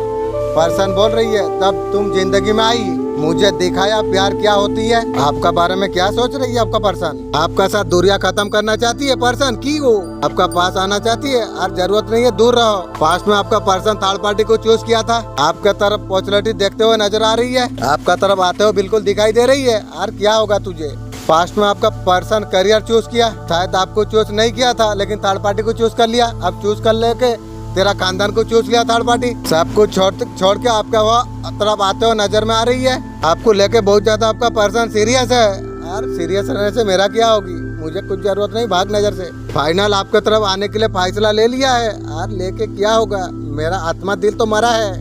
पर्सन बोल रही है तब तुम जिंदगी में आई, मुझे दिखाया प्यार क्या होती है। आपका बारे में क्या सोच रही है आपका पर्सन, आपका साथ दूरियां खत्म करना चाहती है पर्सन की वो, आपका पास आना चाहती है और जरूरत नहीं है दूर रहो। पास्ट में आपका पर्सन थर्ड पार्टी को चूज किया था, आपके तरफ पॉपुलैरिटी देखते हुए नजर आ रही है, आपका तरफ आते हुए बिल्कुल दिखाई दे रही है। और क्या होगा तुझे, पास्ट में आपका पर्सन करियर चूज किया, शायद आपको चूज नहीं किया था लेकिन थर्ड पार्टी को चूज कर लिया। अब चूज कर लेके तेरा खानदान को चूज लिया थर्ड पार्टी, सब कुछ छोड़ के आपका वह तरफ आते हुए नजर में आ रही है। आपको लेके बहुत ज्यादा आपका पर्सन सीरियस है, यार सीरियस रहने से मेरा क्या होगी, मुझे कुछ जरूरत नहीं भाग नजर से। फाइनल आपके तरफ आने के लिए फैसला ले लिया है, यार लेके क्या होगा, मेरा आत्मा दिल तो मरा है,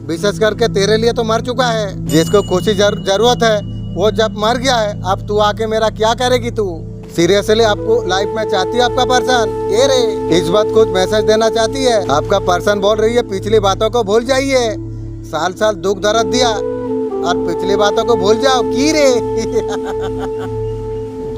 विशेष करके तेरे लिए तो मर चुका है। जिसको खुशी जरूरत है वो जब मर गया है, अब तू आके मेरा क्या करेगी तू। सीरियसली आपको लाइफ में चाहती है आपका पर्सन, ये रे इस बात कुछ मैसेज देना चाहती है। आपका पर्सन बोल रही है पिछली बातों को भूल जाइए, साल साल दुख दर्द दिया और पिछली बातों को भूल जाओ की रे।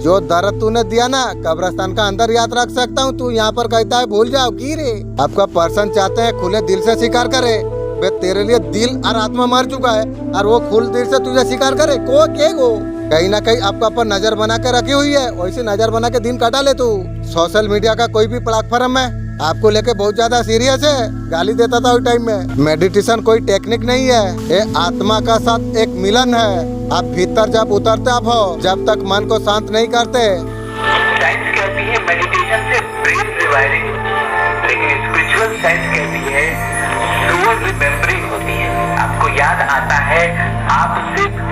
जो दर्द तूने दिया ना कब्रिस्तान का अंदर याद रख सकता हूँ। तू यहाँ पर कहता है भूल जाओ की रे। आपका पर्सन चाहते हैं खुले दिल से शिकार करे। बे तेरे लिए दिल और आत्मा मर चुका है और वो खुले दिल से तुझे शिकार करे को के गो। कहीं ना कहीं आपका पर नजर बना के रखी हुई है, वैसे नजर बना के दिन काटा ले तू। सोशल मीडिया का कोई भी प्लेटफॉर्म में आपको लेके बहुत ज्यादा सीरियस है, गाली देता था उस टाइम में। मेडिटेशन कोई टेक्निक नहीं है, ये आत्मा का साथ एक मिलन है। आप भीतर जब उतरते आप हो, जब तक मन को शांत नहीं करते। साइंस कहती है मेडिटेशन से ब्रेन रिवायरिंग, लेकिन स्पिरिचुअल साइंस कहती है सोल रिमेम्बरिंग होती है। आपको याद आता है आप सिर्फ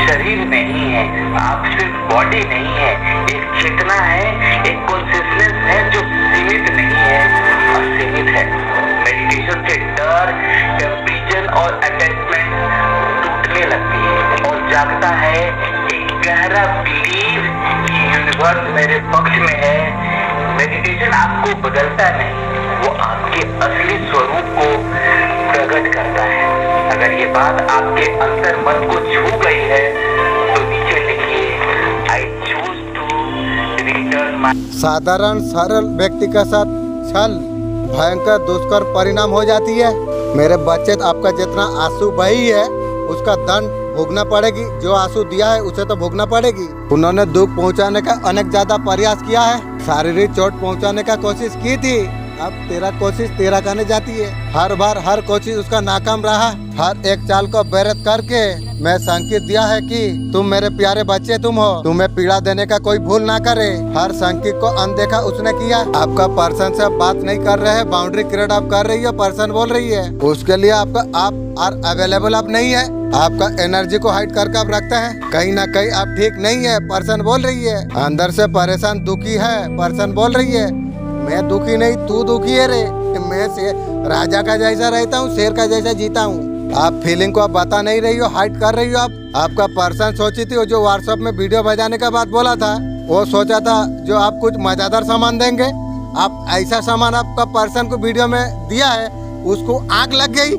शरीर नहीं है, आप सिर्फ बॉडी नहीं है, एक चेतना है, एक कॉन्शियसनेस है जो सीमित नहीं है, असीमित है। मेडिटेशन से डर, कंपैरिजन और अटैचमेंट टूटने लगती है और जागता है एक गहरा बिलीव कि यूनिवर्स मेरे पक्ष में है। मेडिटेशन आपको बदलता नहीं, वो आपके असली स्वरूप को प्रकट करता है। अगर ये बात आपके अंतर मन को छू गई है तो नीचे लिखिए I choose to return my. साधारण सरल व्यक्ति के साथ छल भयंकर दुष्कर परिणाम हो जाती है। मेरे बच्चे आपका जितना आंसू बही है उसका दंड भोगना पड़ेगी। जो आंसू दिया है उसे तो भोगना पड़ेगी। उन्होंने दुख पहुंचाने का अनेक ज्यादा प्रयास किया है, शारीरिक चोट पहुंचाने का कोशिश की थी। अब तेरा कोशिश तेरा करने जाती है। हर बार हर कोशिश उसका नाकाम रहा। हर एक चाल को बेरत करके मैं संकेत दिया है कि तुम मेरे प्यारे बच्चे तुम हो, तुम्हें पीड़ा देने का कोई भूल ना करे। हर संकेत को अनदेखा उसने किया। आपका पर्सन से बात नहीं कर रहे हैं, बाउंड्री क्रिएट आप कर रही है, पर्सन बोल रही है। उसके लिए आपका आप अवेलेबल आप नहीं है। आपका एनर्जी को हाइड करके आप रखते हैं। कहीं ना कहीं आप ठीक नहीं है, पर्सन बोल रही है। अंदर से परेशान दुखी है, पर्सन बोल रही है। मैं दुखी नहीं तू दुखी है रे। मैं से राजा का जैसा रहता हूँ, शेर का जैसा जीता हूँ। आप फीलिंग को आप बता नहीं रही हो, हाइड कर रही हो। आपका पर्सन सोची थी वो जो व्हाट्सएप में वीडियो बजाने का बात बोला था, वो सोचा था जो आप कुछ मजेदार सामान देंगे। आप ऐसा सामान आपका पर्सन को वीडियो में दिया है, उसको आग लग गई।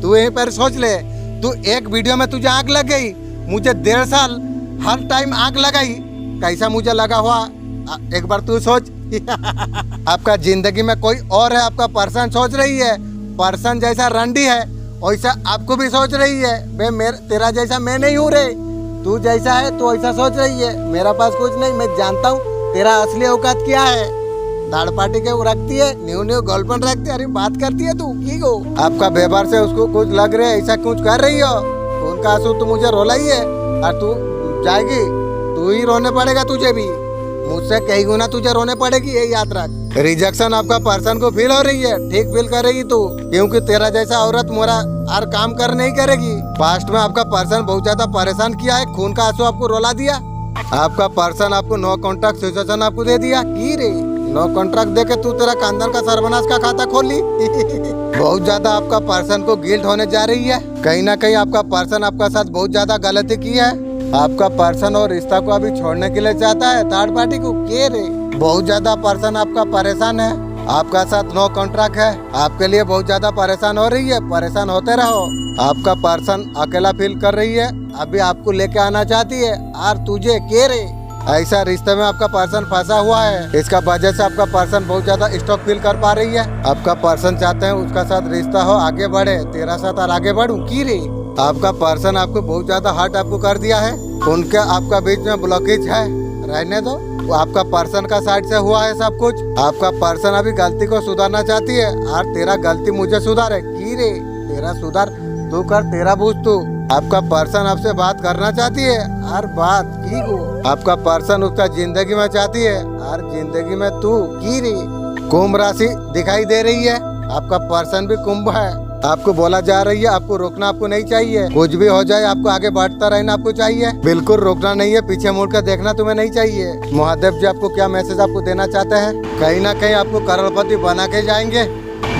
तू यहीं पर सोच ले, तू एक वीडियो में तुझे आग लग गई, मुझे 1.5 साल हर टाइम आग लगाई, कैसा मुझे लगा हुआ एक बार तू सोच। आपका जिंदगी में कोई और है, आपका पर्सन सोच रही है। पर्सन जैसा रंडी है वैसा आपको भी सोच रही है। मैं तेरा जैसा मैं नहीं हूँ रे, तू जैसा है तो ऐसा सोच रही है। मेरा पास कुछ नहीं, मैं जानता हूँ तेरा असली औकात क्या है। दाढ़ पाटी के रखती है, न्यू न्यू गर्लफ्रेंड रखती है, अरे बात करती है तू की को। आपका व्यवहार से उसको कुछ लग रहा है, ऐसा कुछ कर रही हो। उनका आंसू तो मुझे रोला ही है और तू जाएगी, तू ही रोने पड़ेगा, तुझे भी मुझसे कई गुना तुझे रोने पड़ेगी, ये याद रख। रिजेक्शन आपका पर्सन को फील हो रही है, ठीक फील करेगी तू, क्योंकि तेरा जैसा औरत मोरा हर काम कर नहीं करेगी। पास्ट में आपका पर्सन बहुत ज्यादा परेशान किया है, खून का आंसू आपको रोला दिया। आपका पर्सन आपको नो कॉन्ट्रैक्ट सिचुएशन आपको दे दिया की रे। नो कॉन्ट्रैक्ट देके तू तेरा खानदान का सर्वनाश का खाता खोल ली। बहुत ज्यादा आपका पर्सन को गिल्ट होने जा रही है। कहीं ना कहीं आपका पर्सन आपका साथ बहुत ज्यादा गलती की है। आपका पर्सन और रिश्ता को अभी छोड़ने के लिए चाहता है, थर्ड पार्टी को के रे। बहुत ज्यादा पर्सन आपका परेशान है, आपका साथ नो कॉन्ट्रैक्ट है, आपके लिए बहुत ज्यादा परेशान हो रही है। परेशान होते रहो। आपका पर्सन अकेला फील कर रही है, अभी आपको लेके आना चाहती है और तुझे के रे। ऐसा रिश्ते में आपका पर्सन फंसा हुआ है, इसका वजह से आपका पर्सन बहुत ज्यादा स्टॉक फील कर पा रही है। आपका पर्सन चाहते हैं उसका साथ रिश्ता हो, आगे बढ़े, तेरा साथ और आगे बढ़ूं की रे। आपका पर्सन आपको बहुत ज्यादा हर्ट आपको कर दिया है, उनके आपका बीच में ब्लॉकेज है, रहने दो। आपका पर्सन का साइड से हुआ है सब कुछ। आपका पर्सन अभी गलती को सुधारना चाहती है और तेरा गलती मुझे सुधारे की रे। तेरा सुधार तू कर, तेरा बूझ तू। आपका पर्सन आपसे बात करना चाहती है और बात की को। आपका पर्सन उसका जिंदगी में चाहती है और जिंदगी में तू की रे। कुंभ राशि दिखाई दे रही है, आपका पर्सन भी कुंभ है। आपको बोला जा रही है आपको रोकना आपको नहीं चाहिए, कुछ भी हो जाए आपको आगे बढ़ता रहना आपको चाहिए, बिल्कुल रोकना नहीं है, पीछे मुड़कर देखना तुम्हें नहीं चाहिए। महादेव जी आपको क्या मैसेज आपको देना चाहते हैं, कहीं ना कहीं आपको करोड़पति बना के जाएंगे,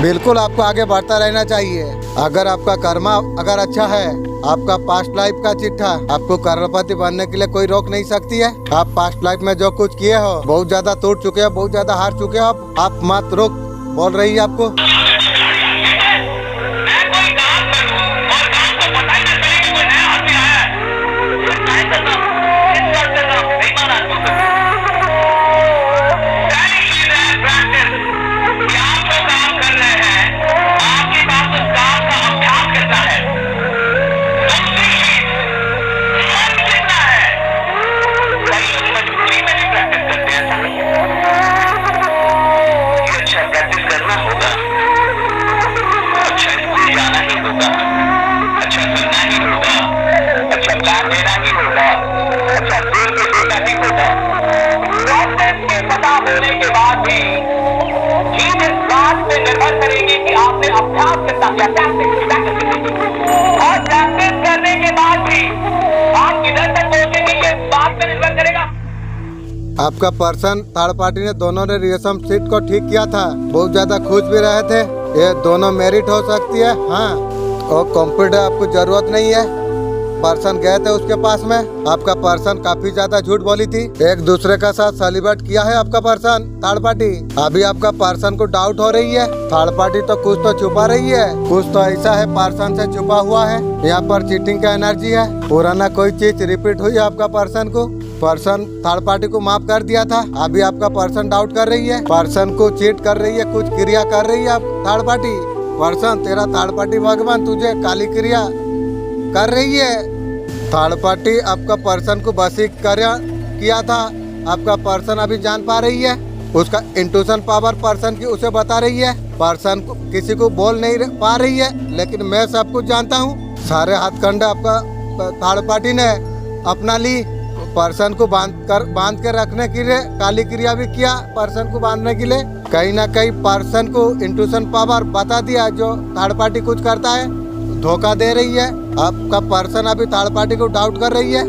बिल्कुल आपको आगे बढ़ता रहना चाहिए। अगर आपका कर्मा अगर अच्छा है, आपका पास्ट लाइफ का चिट्ठा आपको करोड़पति बनने के लिए कोई रोक नहीं सकती है। आप पास्ट लाइफ में जो कुछ किए हो, बहुत ज्यादा टूट चुके हो, बहुत ज्यादा हार चुके हो, आप मत रुक बोल रही है आपको। निर्भर करेगी कि आपने अभ्यास कितना किया, और प्रैक्टिस करने के बाद भी आप किधर तक पहुंचेंगे ये बात पर निर्भर करेगा। आपका पर्सन थर्ड पार्टी ने दोनों ने रिलेशनशिप को ठीक किया था, बहुत ज्यादा खुश भी रहे थे। ये दोनों मेरिट हो सकती है। हाँ, और कंप्यूटर आपको जरूरत नहीं है। पर्सन गए थे उसके पास में, आपका पर्सन काफी ज्यादा झूठ बोली थी। एक दूसरे का साथ सेलिब्रेट किया है आपका पर्सन थर्ड पार्टी। अभी आपका पर्सन को डाउट हो रही है, थर्ड पार्टी तो कुछ तो छुपा रही है, कुछ तो ऐसा है पर्सन से छुपा हुआ है। यहाँ पर चीटिंग का एनर्जी है, पुराना कोई चीज रिपीट हुई है आपका पर्सन को। पर्सन थर्ड पार्टी को माफ कर दिया था, अभी आपका पर्सन डाउट कर रही है, पर्सन को चीट कर रही है, कुछ क्रिया कर रही है आप थर्ड पार्टी। पर्सन तेरा थर्ड पार्टी भगवान तुझे काली क्रिया कर रही है। थर्ड पार्टी आपका पर्सन को वशीकरण किया था, आपका पर्सन अभी जान पा रही है, उसका इंट्यूशन पावर पर्सन की उसे बता रही है। पर्सन को किसी को बोल नहीं पा रही है, लेकिन मैं सब कुछ जानता हूँ। सारे हाथकंडे आपका थर्ड पार्टी ने अपना ली। पर्सन को बांध के रखने के लिए काली क्रिया भी किया, पर्सन को बांधने के लिए। कहीं ना कहीं पर्सन को इंट्यूशन पावर बता दिया जो थर्ड पार्टी कुछ करता है, धोखा दे रही है। आपका पर्सन अभी थर्ड पार्टी को डाउट कर रही है।